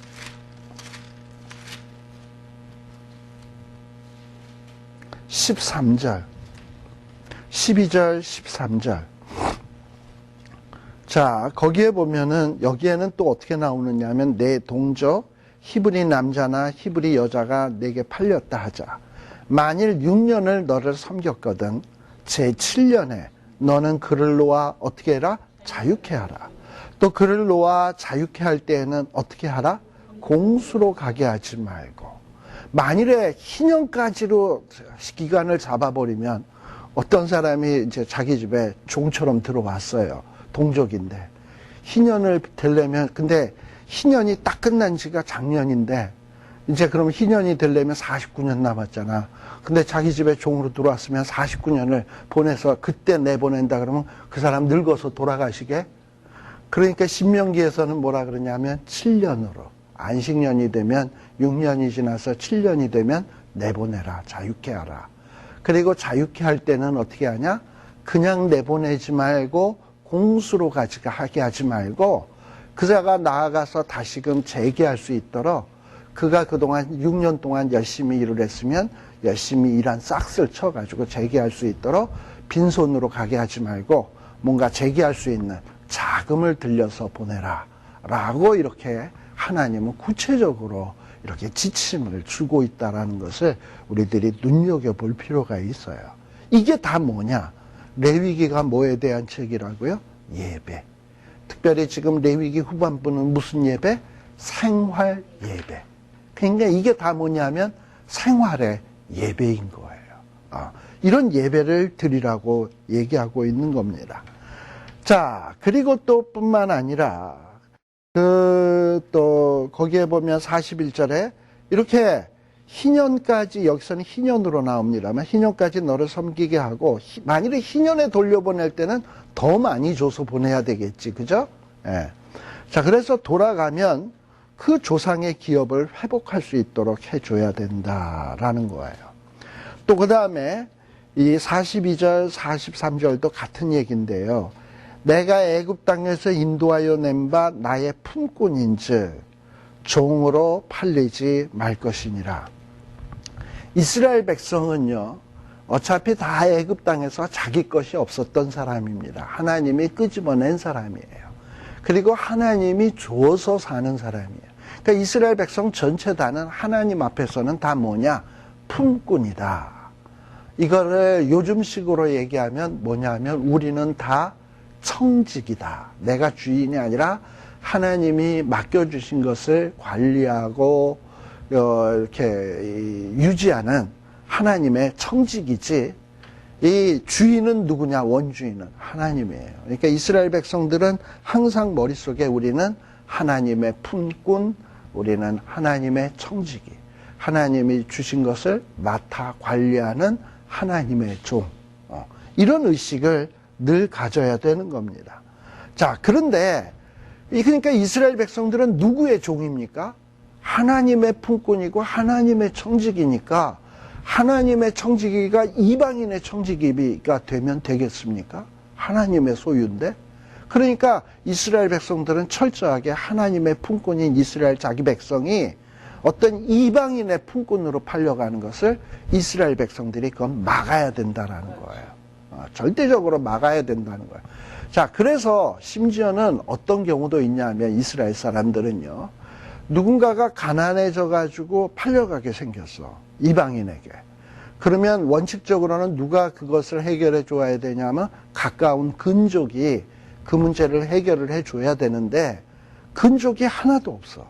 Speaker 1: 13절, 12절, 13절. 자, 거기에 보면은, 여기에는 또 어떻게 나오느냐 하면, 내 동저, 히브리 남자나 히브리 여자가 내게 팔렸다 하자. 만일 6년을 너를 섬겼거든, 제 7년에 너는 그를 놓아 어떻게 해라? 자유케 하라. 또 그를 놓아 자유케 할 때에는 어떻게 하라? 공수로 가게 하지 말고. 만일에 희년까지로 기간을 잡아버리면 어떤 사람이 이제 자기 집에 종처럼 들어왔어요. 동족인데. 희년을 되려면, 근데 희년이 딱 끝난 지가 작년인데, 이제 그럼 희년이 되려면 49년 남았잖아. 근데 자기 집에 종으로 들어왔으면 49년을 보내서 그때 내보낸다 그러면 그 사람 늙어서 돌아가시게? 그러니까 신명기에서는 뭐라 그러냐면 7년으로. 안식년이 되면 6년이 지나서 7년이 되면 내보내라. 자유케 하라. 그리고 자유케 할 때는 어떻게 하냐? 그냥 내보내지 말고 공수로 하게 하지 말고 그자가 나아가서 다시금 재개할 수 있도록 그가 그동안 6년 동안 열심히 일을 했으면 열심히 일한 싹을 쳐가지고 재개할 수 있도록 빈손으로 가게 하지 말고 뭔가 재개할 수 있는 자금을 들여서 보내라. 라고 이렇게 하나님은 구체적으로 이렇게 지침을 주고 있다는 것을 우리들이 눈여겨볼 필요가 있어요. 이게 다 뭐냐? 레위기가 뭐에 대한 책이라고요? 예배. 특별히 지금 레위기 후반부는 무슨 예배? 생활 예배. 그러니까 이게 다 뭐냐면 생활의 예배인 거예요. 이런 예배를 드리라고 얘기하고 있는 겁니다. 자, 그리고 또 뿐만 아니라 또 거기에 보면 41절에 이렇게 희년까지, 여기서는 희년으로 나옵니다만 희년까지 너를 섬기게 하고, 만일에 희년에 돌려보낼 때는 더 많이 줘서 보내야 되겠지, 그죠? 예. 자, 그래서 돌아가면 그 조상의 기업을 회복할 수 있도록 해줘야 된다라는 거예요. 또 그 다음에 이 42절, 43절도 같은 얘기인데요. 내가 애굽 땅에서 인도하여 낸 바 나의 품꾼인즉 종으로 팔리지 말 것이니라. 이스라엘 백성은요, 어차피 다 애굽 땅에서 자기 것이 없었던 사람입니다. 하나님이 끄집어낸 사람이에요. 그리고 하나님이 줘서 사는 사람이에요. 그러니까 이스라엘 백성 전체 다는 하나님 앞에서는 다 뭐냐? 품꾼이다. 이거를 요즘식으로 얘기하면 뭐냐면 우리는 다 청직이다. 내가 주인이 아니라 하나님이 맡겨주신 것을 관리하고 이렇게 유지하는 하나님의 청직이지, 이 주인은 누구냐? 원주인은 하나님이에요. 그러니까 이스라엘 백성들은 항상 머릿속에 우리는 하나님의 품꾼, 우리는 하나님의 청지기, 하나님이 주신 것을 맡아 관리하는 하나님의 종, 이런 의식을 늘 가져야 되는 겁니다. 자, 그런데 그러니까 이스라엘 백성들은 누구의 종입니까? 하나님의 품꾼이고 하나님의 청지기니까 하나님의 청지기가 이방인의 청지기가 되면 되겠습니까? 하나님의 소유인데. 그러니까 이스라엘 백성들은 철저하게 하나님의 품꾼인 이스라엘 자기 백성이 어떤 이방인의 품꾼으로 팔려가는 것을 이스라엘 백성들이 그건 막아야 된다라는 거예요. 절대적으로 막아야 된다는 거예요. 자, 그래서 심지어는 어떤 경우도 있냐면 이스라엘 사람들은요, 누군가가 가난해져 가지고 팔려가게 생겼어. 이방인에게. 그러면 원칙적으로는 누가 그것을 해결해 줘야 되냐면 가까운 근족이 그 문제를 해결을 해 줘야 되는데 근족이 하나도 없어.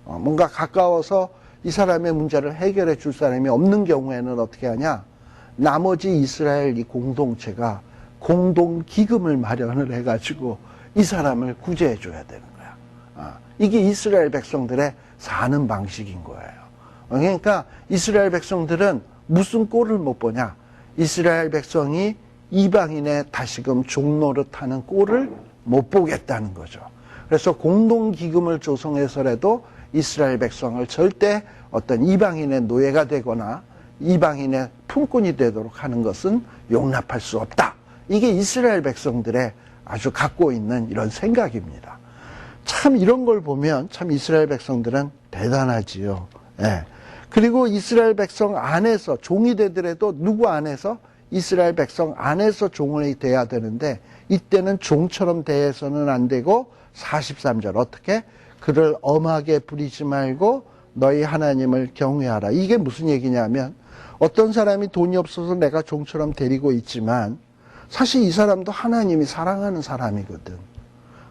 Speaker 1: 뭔가 가까워서 이 사람의 문제를 해결해 줄 사람이 없는 경우에는 어떻게 하냐? 나머지 이스라엘 이 공동체가 공동 기금을 마련을 해가지고 이 사람을 구제해 줘야 되는 거야. 이게 이스라엘 백성들의 사는 방식인 거예요. 그러니까 이스라엘 백성들은 무슨 꼴을 못 보냐? 이스라엘 백성이 이방인의 다시금 종노릇하는 꼴을 못 보겠다는 거죠. 그래서 공동기금을 조성해서라도 이스라엘 백성을 절대 어떤 이방인의 노예가 되거나 이방인의 품꾼이 되도록 하는 것은 용납할 수 없다. 이게 이스라엘 백성들의 아주 갖고 있는 이런 생각입니다. 참 이런 걸 보면 참 이스라엘 백성들은 대단하지요. 예. 그리고 이스라엘 백성 안에서 종이 되더라도 누구 안에서? 이스라엘 백성 안에서 종이 돼야 되는데 이때는 종처럼 대해서는 안 되고 43절 어떻게? 그를 엄하게 부리지 말고 너희 하나님을 경외하라. 이게 무슨 얘기냐면 어떤 사람이 돈이 없어서 내가 종처럼 데리고 있지만 사실 이 사람도 하나님이 사랑하는 사람이거든.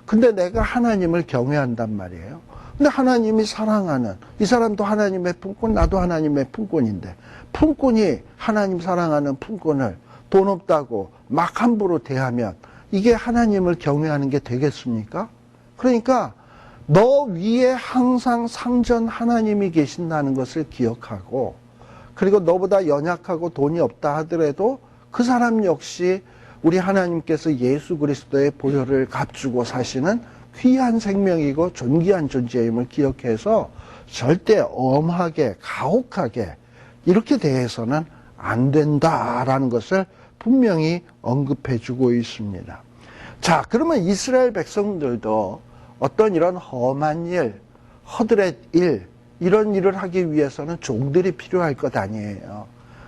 Speaker 1: 근데 내가 하나님을 경외한단 말이에요. 근데 하나님이 사랑하는 이 사람도 하나님의 품꾼, 나도 하나님의 품꾼인데 품꾼이 하나님 사랑하는 품꾼을 돈 없다고 막 함부로 대하면 이게 하나님을 경외하는 게 되겠습니까? 그러니까 너 위에 항상 상전 하나님이 계신다는 것을 기억하고 그리고 너보다 연약하고 돈이 없다 하더라도 그 사람 역시 우리 하나님께서 예수 그리스도의 보혈을 값주고 사시는 귀한 생명이고 존귀한 존재임을 기억해서 절대 엄하게 가혹하게 이렇게 대해서는 안 된다라는 것을 분명히 언급해 주고 있습니다. 자, 그러면 이스라엘 백성들도 어떤 이런 험한 일, 허드렛 일, 이런 일을 하기 위해서는 종들이 필요할 것 아니에요.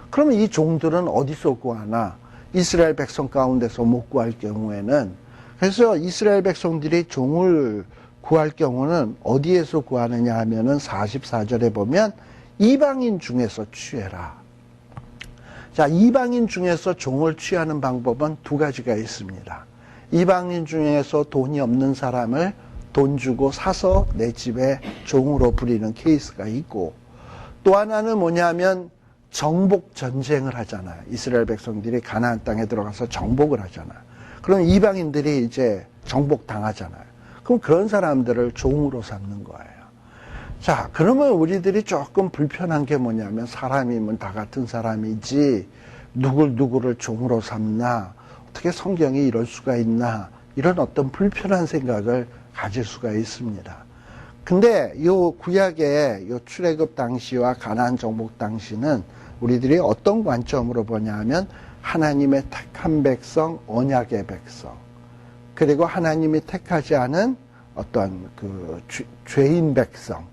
Speaker 1: 그러면 이 종들은 어디서 구하나? 이스라엘 백성 가운데서 못 구할 경우에는 그래서 이스라엘 백성들이 종을 구할 경우는 어디에서 구하느냐 하면은 44절에 보면 이방인 중에서 취해라. 자, 이방인 중에서 종을 취하는 방법은 두 가지가 있습니다. 이방인 중에서 돈이 없는 사람을 돈 주고 사서 내 집에 종으로 부리는 케이스가 있고 또 하나는 뭐냐면 정복 전쟁을 하잖아요. 이스라엘 백성들이 가나안 땅에 들어가서 정복을 하잖아요. 그럼 이방인들이 이제 정복 당하잖아요. 그럼 그런 사람들을 종으로 삼는 거예요. 자, 그러면 우리들이 조금 불편한 게 뭐냐면 사람이면 다 같은 사람이지 누구를 종으로 삼나 어떻게 성경이 이럴 수가 있나 이런 어떤 불편한 생각을 가질 수가 있습니다. 근데 요 구약의 요 출애굽 당시와 가나안 정복 당시는 우리들이 어떤 관점으로 보냐 하면 하나님의 택한 백성, 언약의 백성, 그리고 하나님이 택하지 않은 어떤 그 죄인 백성,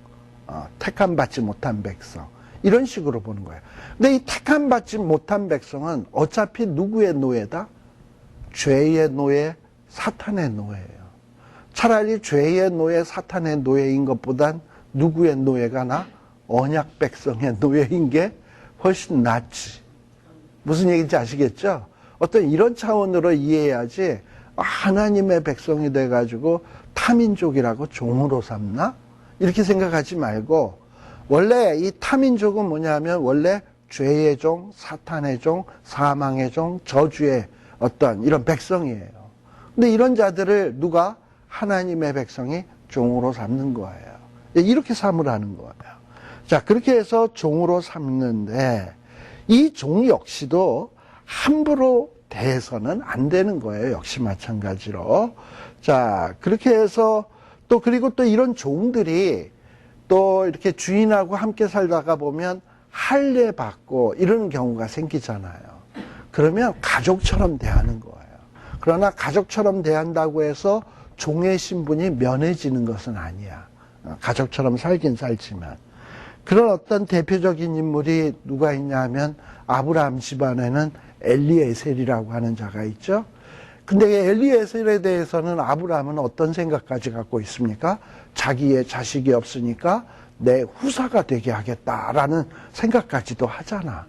Speaker 1: 택함 받지 못한 백성, 이런 식으로 보는 거예요. 근데 이 택함 받지 못한 백성은 어차피 누구의 노예다? 죄의 노예, 사탄의 노예예요. 차라리 죄의 노예, 사탄의 노예인 것보단 누구의 노예가 나? 언약 백성의 노예인 게 훨씬 낫지. 무슨 얘기인지 아시겠죠? 어떤 이런 차원으로 이해해야지 하나님의 백성이 돼가지고 타민족이라고 종으로 삼나? 이렇게 생각하지 말고 원래 이 타민족은 뭐냐면 원래 죄의 종, 사탄의 종, 사망의 종, 저주의 어떤 이런 백성이에요. 근데 이런 자들을 누가? 하나님의 백성이 종으로 삼는 거예요. 이렇게 삼으라는 거예요. 자, 그렇게 해서 종으로 삼는데 이 종 역시도 함부로 대해서는 안 되는 거예요. 역시 마찬가지로. 자, 그렇게 해서 또 그리고 또 이런 종들이 또 이렇게 주인하고 함께 살다가 보면 할례 받고 이런 경우가 생기잖아요. 그러면 가족처럼 대하는 거예요. 그러나 가족처럼 대한다고 해서 종의 신분이 면해지는 것은 아니야. 가족처럼 살긴 살지만. 그런 어떤 대표적인 인물이 누가 있냐 하면 아브라함 집안에는 엘리에셀이라고 하는 자가 있죠. 근데 엘리에셀에 대해서는 아브라함은 어떤 생각까지 갖고 있습니까? 자기의 자식이 없으니까 내 후사가 되게 하겠다라는 생각까지도 하잖아.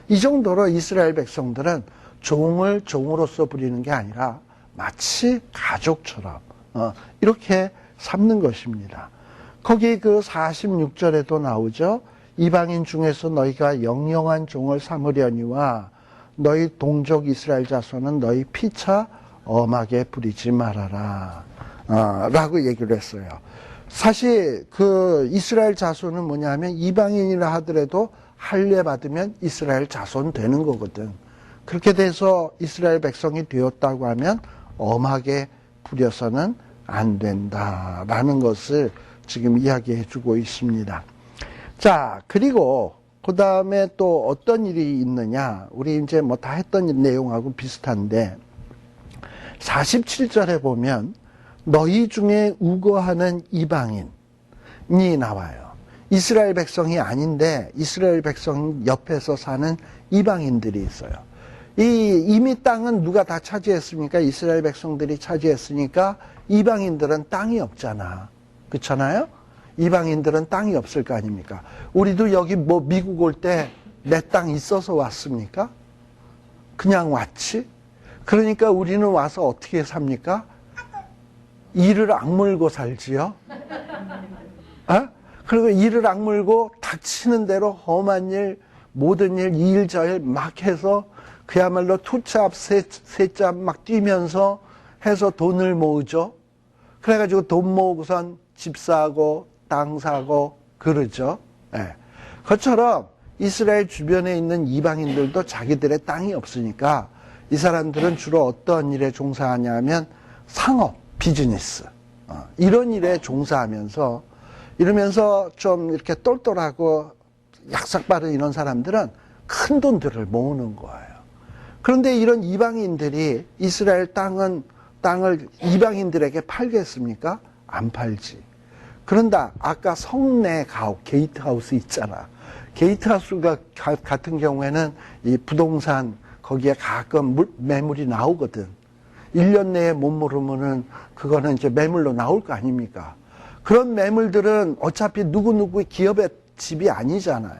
Speaker 1: 이 정도로 이스라엘 백성들은 종을 종으로서 부리는 게 아니라 마치 가족처럼 이렇게 삼는 것입니다. 거기 그 46절에도 나오죠. 이방인 중에서 너희가 영영한 종을 삼으려니와 너희 동족 이스라엘 자손은 너희 피차 엄하게 부리지 말아라 라고 얘기를 했어요. 사실 그 이스라엘 자손은 뭐냐면 이방인이라 하더라도 할례 받으면 이스라엘 자손 되는 거거든. 그렇게 돼서 이스라엘 백성이 되었다고 하면 엄하게 부려서는 안 된다라는 것을 지금 이야기해 주고 있습니다. 자, 그리고 그 다음에 또 어떤 일이 있느냐. 우리 이제 뭐 다 했던 내용하고 비슷한데 47절에 보면 너희 중에 우거하는 이방인이 나와요. 이스라엘 백성이 아닌데 이스라엘 백성 옆에서 사는 이방인들이 있어요. 이미 땅은 누가 다 차지했습니까? 이스라엘 백성들이 차지했으니까 이방인들은 땅이 없잖아. 그렇잖아요? 이방인들은 땅이 없을 거 아닙니까? 우리도 여기 뭐 미국 올 때 내 땅 있어서 왔습니까? 그냥 왔지? 그러니까 우리는 와서 어떻게 삽니까? 이를 악물고 살지요? 그리고 이를 악물고 닥치는 대로 험한 일, 모든 일, 이 일, 저 일 막 해서 그야말로 투잡, 세잡 막 뛰면서 해서 돈을 모으죠. 그래가지고 돈 모으고선 집 사고 땅 사고 그러죠. 네. 그것처럼 이스라엘 주변에 있는 이방인들도 자기들의 땅이 없으니까 이 사람들은 주로 어떤 일에 종사하냐면 상업, 비즈니스 이런 일에 종사하면서 이러면서 좀 이렇게 똘똘하고 약삭빠른 이런 사람들은 큰 돈들을 모으는 거예요. 그런데 이런 이방인들이 이스라엘 땅을 이방인들에게 팔겠습니까? 안 팔지. 그런다. 아까 성내 가옥, 게이트하우스 있잖아. 게이트하우스가 같은 경우에는 이 부동산 거기에 가끔 매물이 나오거든. 1년 내에 못 모르면은 그거는 이제 매물로 나올 거 아닙니까? 그런 매물들은 어차피 누구누구 기업의 집이 아니잖아요.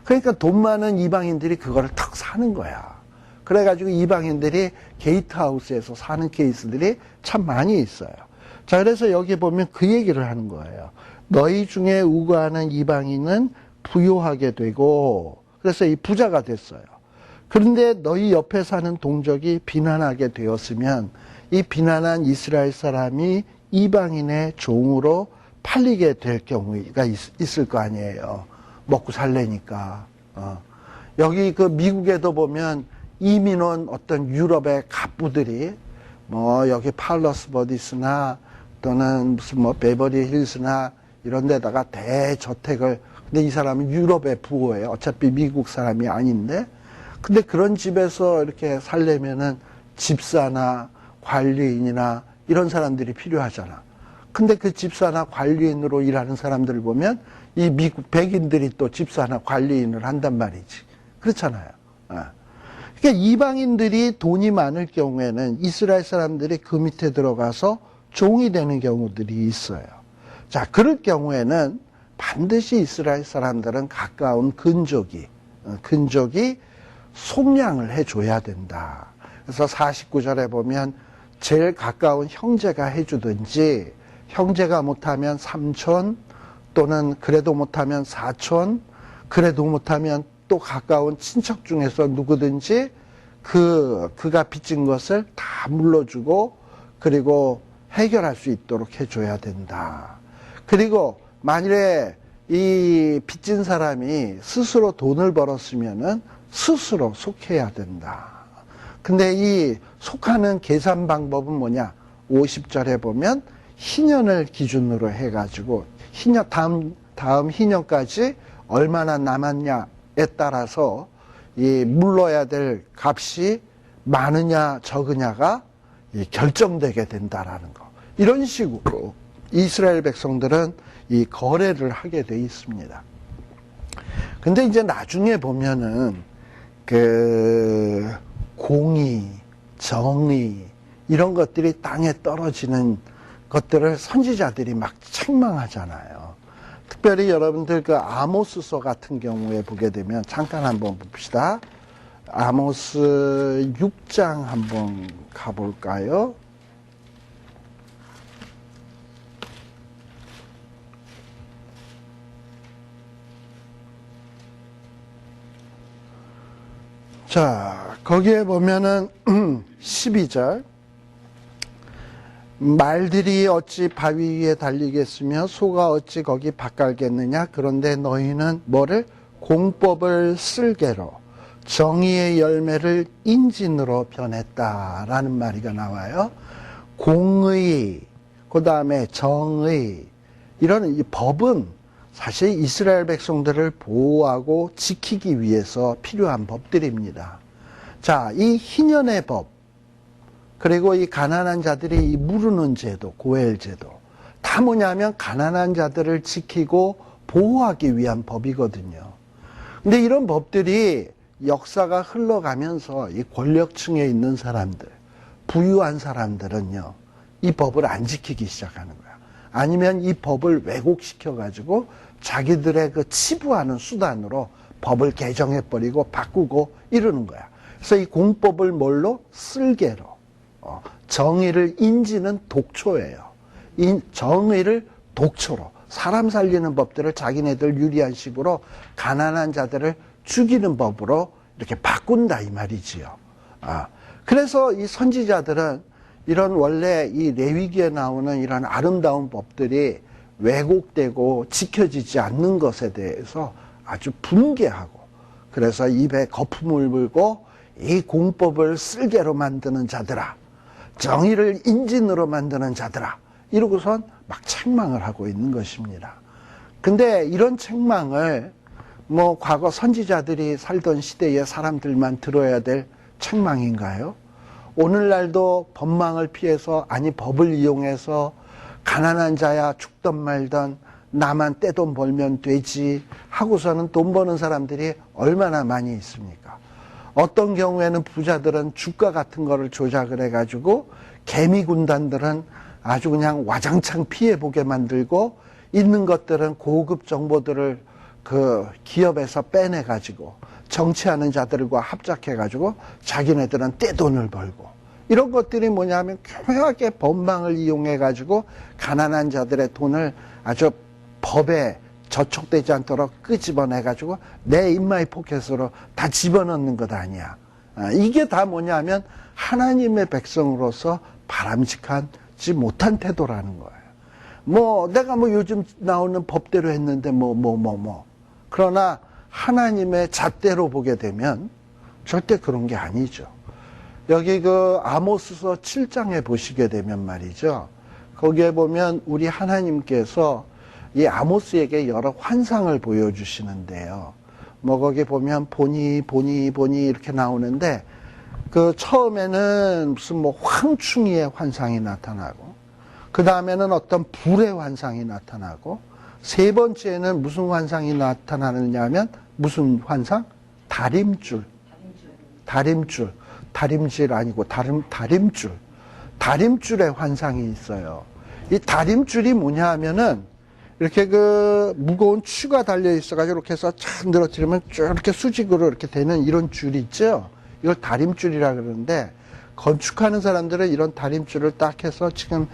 Speaker 1: 그러니까 돈 많은 이방인들이 그거를 탁 사는 거야. 그래가지고 이방인들이 게이트하우스에서 사는 케이스들이 참 많이 있어요. 자, 그래서 여기 보면 그 얘기를 하는 거예요. 너희 중에 우거하는 이방인은 부요하게 되고, 그래서 이 부자가 됐어요. 그런데 너희 옆에 사는 동족이 비난하게 되었으면 이 비난한 이스라엘 사람이 이방인의 종으로 팔리게 될 경우가 있을 거 아니에요. 먹고 살래니까. 여기 그 미국에도 보면 이민 온 어떤 유럽의 갑부들이 뭐 여기 팔러스 버디스나 또는 무슨 뭐 베버리 힐스나 이런 데다가 대저택을, 근데 이 사람은 유럽의 부호예요. 어차피 미국 사람이 아닌데. 근데 그런 집에서 이렇게 살려면은 집사나 관리인이나 이런 사람들이 필요하잖아. 근데 그 집사나 관리인으로 일하는 사람들을 보면 이 미국 백인들이 또 집사나 관리인을 한단 말이지. 그렇잖아요. 그러니까 이방인들이 돈이 많을 경우에는 이스라엘 사람들이 그 밑에 들어가서 종이 되는 경우들이 있어요. 자, 그럴 경우에는 반드시 이스라엘 사람들은 가까운 근족이 속량을 해줘야 된다. 그래서 49절에 보면 제일 가까운 형제가 해주든지, 형제가 못하면 삼촌, 또는 그래도 못하면 사촌, 그래도 못하면 또 가까운 친척 중에서 누구든지 그가 빚진 것을 다 물러주고 그리고 해결할 수 있도록 해줘야 된다. 그리고 만일에 이 빚진 사람이 스스로 돈을 벌었으면은 스스로 속해야 된다. 근데 이 속하는 계산 방법은 뭐냐? 50절에 보면 희년을 기준으로 해가지고 희년 다음 희년까지 얼마나 남았냐에 따라서 이 물러야 될 값이 많으냐 적으냐가 결정되게 된다라는 거. 이런 식으로 이스라엘 백성들은 이 거래를 하게 돼 있습니다. 근데 이제 나중에 보면은 그 공의, 정의 이런 것들이 땅에 떨어지는 것들을 선지자들이 막 책망하잖아요. 특별히 여러분들 그 아모스서 같은 경우에 보게 되면 잠깐 한번 봅시다. 아모스 6장 한번 가볼까요? 자, 거기에 보면은 12절 말들이 어찌 바위 위에 달리겠으며 소가 어찌 거기 밭갈겠느냐. 그런데 너희는 뭐를? 공법을 쓸개로 정의의 열매를 인진으로 변했다라는 말이가 나와요. 공의, 그 다음에 정의, 이런 이 법은 사실 이스라엘 백성들을 보호하고 지키기 위해서 필요한 법들입니다. 자, 이 희년의 법, 그리고 이 가난한 자들이 이 무르는 제도, 고엘 제도, 다 뭐냐면 가난한 자들을 지키고 보호하기 위한 법이거든요. 근데 이런 법들이 역사가 흘러가면서 이 권력층에 있는 사람들, 부유한 사람들은요, 이 법을 안 지키기 시작하는 거야. 아니면 이 법을 왜곡시켜가지고 자기들의 그 치부하는 수단으로 법을 개정해버리고 바꾸고 이러는 거야. 그래서 이 공법을 뭘로? 쓸개로. 정의를 인지는 독초예요. 정의를 독초로. 사람 살리는 법들을 자기네들 유리한 식으로 가난한 자들을 죽이는 법으로 이렇게 바꾼다 이 말이지요. 그래서 이 선지자들은 이런 원래 이 레위기에 나오는 이런 아름다운 법들이 왜곡되고 지켜지지 않는 것에 대해서 아주 분개하고, 그래서 입에 거품을 불고 이 공법을 쓸개로 만드는 자들아, 정의를 인진으로 만드는 자들아, 이러고선 막 책망을 하고 있는 것입니다. 근데 이런 책망을 뭐 과거 선지자들이 살던 시대의 사람들만 들어야 될 책망인가요? 오늘날도 법망을 피해서, 아니 법을 이용해서 가난한 자야 죽던 말던 나만 떼돈 벌면 되지 하고서는 돈 버는 사람들이 얼마나 많이 있습니까? 어떤 경우에는 부자들은 주가 같은 거를 조작을 해가지고 개미 군단들은 아주 그냥 와장창 피해보게 만들고, 있는 것들은 고급 정보들을 그 기업에서 빼내가지고 정치하는 자들과 합작해가지고 자기네들은 떼돈을 벌고, 이런 것들이 뭐냐면 교묘하게 법망을 이용해가지고 가난한 자들의 돈을 아주 법에 저촉되지 않도록 끄집어내가지고 내 인마이 포켓으로 다 집어넣는 것 아니야. 이게 다 뭐냐면 하나님의 백성으로서 바람직하지 못한 태도라는 거예요. 뭐 내가 뭐 요즘 나오는 법대로 했는데 그러나 하나님의 잣대로 보게 되면 절대 그런 게 아니죠. 여기 그 아모스서 7장에 보시게 되면 말이죠. 거기에 보면 우리 하나님께서 이 아모스에게 여러 환상을 보여주시는데요. 뭐 거기 보면 보니 이렇게 나오는데, 그 처음에는 무슨 뭐 황충이의 환상이 나타나고, 그 다음에는 어떤 불의 환상이 나타나고, 세 번째는 무슨 환상이 나타나느냐 하면 무슨 환상? 다림줄. 다림질 아니고 다림줄. 다림줄의 환상이 있어요. 이 다림줄이 뭐냐 하면은 이렇게 그 무거운 추가 달려 있어가지고 이렇게 해서 쫙 늘어뜨리면 쭉 이렇게 수직으로 이렇게 되는 이런 줄 있죠? 이걸 다림줄이라 그러는데, 건축하는 사람들은 이런 다림줄을 딱 해서 지금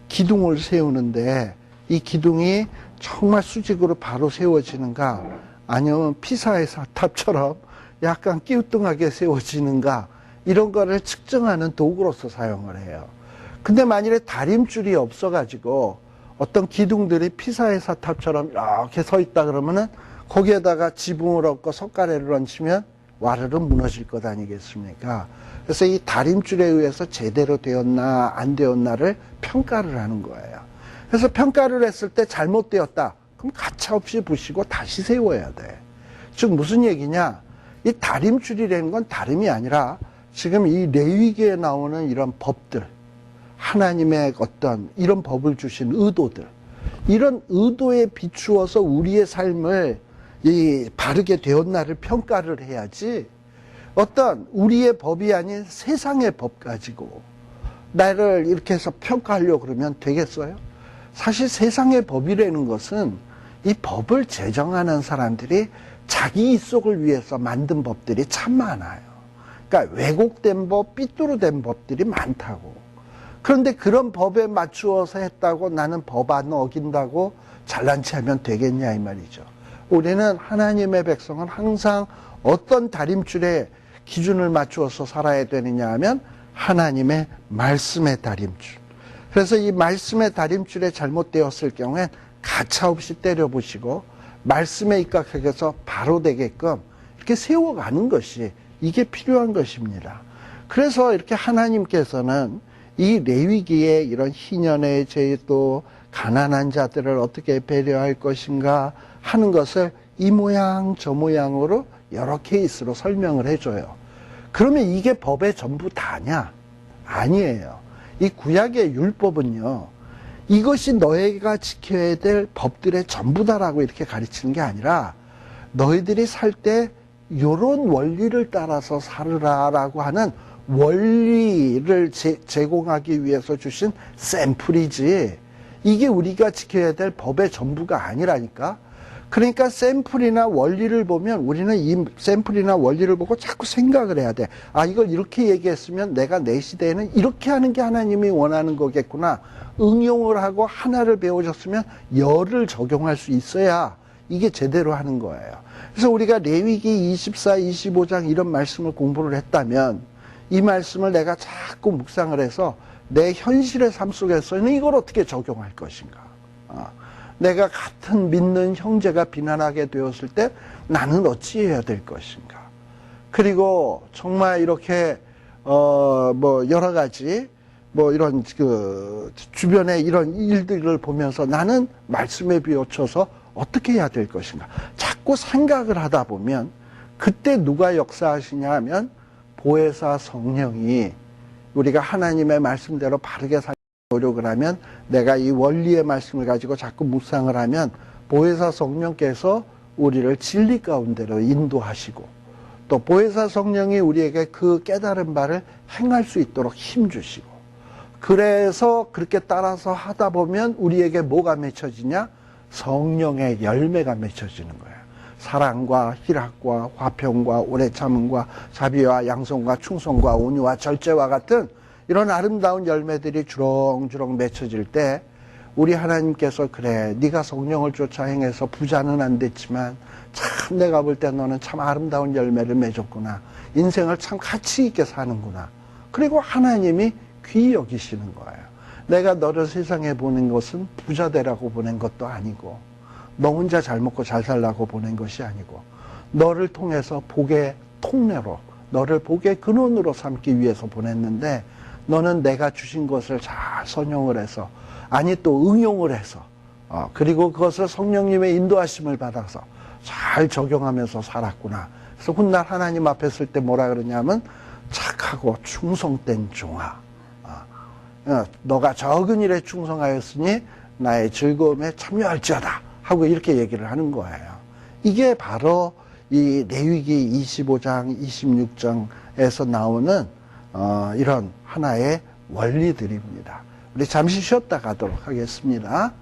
Speaker 1: 기둥을 세우는데, 이 기둥이 정말 수직으로 바로 세워지는가, 아니면 피사의 사탑처럼 약간 끼우뚱하게 세워지는가, 이런 거를 측정하는 도구로서 사용을 해요. 근데 만일에 다림줄이 없어가지고 어떤 기둥들이 피사의 사탑처럼 이렇게 서 있다 그러면은 거기에다가 지붕을 얹고 석가래를 얹히면 와르르 무너질 것 아니겠습니까? 그래서 이 다림줄에 의해서 제대로 되었나 안 되었나를 평가를 하는 거예요. 그래서 평가를 했을 때 잘못되었다. 그럼 가차없이 부시고 다시 세워야 돼. 즉 무슨 얘기냐? 이 다림줄이라는 건 다름이 아니라 지금 이 레위기에 나오는 이런 법들, 하나님의 어떤 이런 법을 주신 의도들, 이런 의도에 비추어서 우리의 삶을 이 바르게 되었나를 평가를 해야지, 어떤 우리의 법이 아닌 세상의 법 가지고 나를 이렇게 해서 평가하려고 그러면 되겠어요? 사실 세상의 법이라는 것은 이 법을 제정하는 사람들이 자기 이속을 위해서 만든 법들이 참 많아요. 그러니까 왜곡된 법, 삐뚤어된 법들이 많다고. 그런데 그런 법에 맞추어서 했다고 나는 법 안 어긴다고 잘난 체 하면 되겠냐 이 말이죠. 우리는 하나님의 백성은 항상 어떤 다림줄에 기준을 맞추어서 살아야 되느냐 하면 하나님의 말씀의 다림줄. 그래서 이 말씀의 다림줄에 잘못되었을 경우엔 가차없이 때려부시고 말씀에 입각하게 해서 바로 되게끔 이렇게 세워가는 것이 이게 필요한 것입니다. 그래서 이렇게 하나님께서는 이 레위기에 이런 희년의 제도, 가난한 자들을 어떻게 배려할 것인가 하는 것을 이 모양 저 모양으로 여러 케이스로 설명을 해줘요. 그러면 이게 법의 전부 다냐? 아니에요. 이 구약의 율법은요, 이것이 너희가 지켜야 될 법들의 전부다라고 이렇게 가르치는 게 아니라 너희들이 살 때 이런 원리를 따라서 살으라라고 하는 원리를 제공하기 위해서 주신 샘플이지, 이게 우리가 지켜야 될 법의 전부가 아니라니까. 그러니까 샘플이나 원리를 보면 우리는 이 샘플이나 원리를 보고 자꾸 생각을 해야 돼. 아, 이걸 이렇게 얘기했으면 내가 내 시대에는 이렇게 하는 게 하나님이 원하는 거겠구나. 응용을 하고 하나를 배워줬으면 열을 적용할 수 있어야 이게 제대로 하는 거예요. 그래서 우리가 레위기 24, 25장 이런 말씀을 공부를 했다면 이 말씀을 내가 자꾸 묵상을 해서 내 현실의 삶 속에서는 이걸 어떻게 적용할 것인가. 내가 같은 믿는 형제가 비난하게 되었을 때 나는 어찌해야 될 것인가. 그리고 정말 이렇게 여러 가지 이런 주변에 이런 일들을 보면서 나는 말씀에 비춰서 어떻게 해야 될 것인가. 자꾸 생각을 하다 보면 그때 누가 역사하시냐 하면 보혜사 성령이 우리가 하나님의 말씀대로 바르게 살 노력을 하면, 내가 이 원리의 말씀을 가지고 자꾸 묵상을 하면 보혜사 성령께서 우리를 진리 가운데로 인도하시고, 또 보혜사 성령이 우리에게 그 깨달은 바를 행할 수 있도록 힘주시고, 그래서 그렇게 따라서 하다 보면 우리에게 뭐가 맺혀지냐? 성령의 열매가 맺혀지는 거예요. 사랑과 희락과 화평과 오래 참음과 자비와 양성과 충성과 온유와 절제와 같은 이런 아름다운 열매들이 주렁주렁 맺혀질 때 우리 하나님께서 그래, 네가 성령을 쫓아 행해서 부자는 안 됐지만 참 내가 볼 때 너는 참 아름다운 열매를 맺었구나. 인생을 참 가치 있게 사는구나. 그리고 하나님이 귀히 여기시는 거예요. 내가 너를 세상에 보낸 것은 부자 되라고 보낸 것도 아니고, 너 혼자 잘 먹고 잘 살라고 보낸 것이 아니고, 너를 통해서 복의 통로로, 너를 복의 근원으로 삼기 위해서 보냈는데, 너는 내가 주신 것을 잘 선용을 해서, 아니 또 응용을 해서, 그리고 그것을 성령님의 인도하심을 받아서 잘 적용하면서 살았구나. 그래서 훗날 하나님 앞에 설 때 뭐라 그러냐면 착하고 충성된 종아, 너가 적은 일에 충성하였으니 나의 즐거움에 참여할지어다 하고 이렇게 얘기를 하는 거예요. 이게 바로 이 레위기 25장, 26장에서 나오는 이런 하나의 원리들입니다. 우리 잠시 쉬었다 가도록 하겠습니다.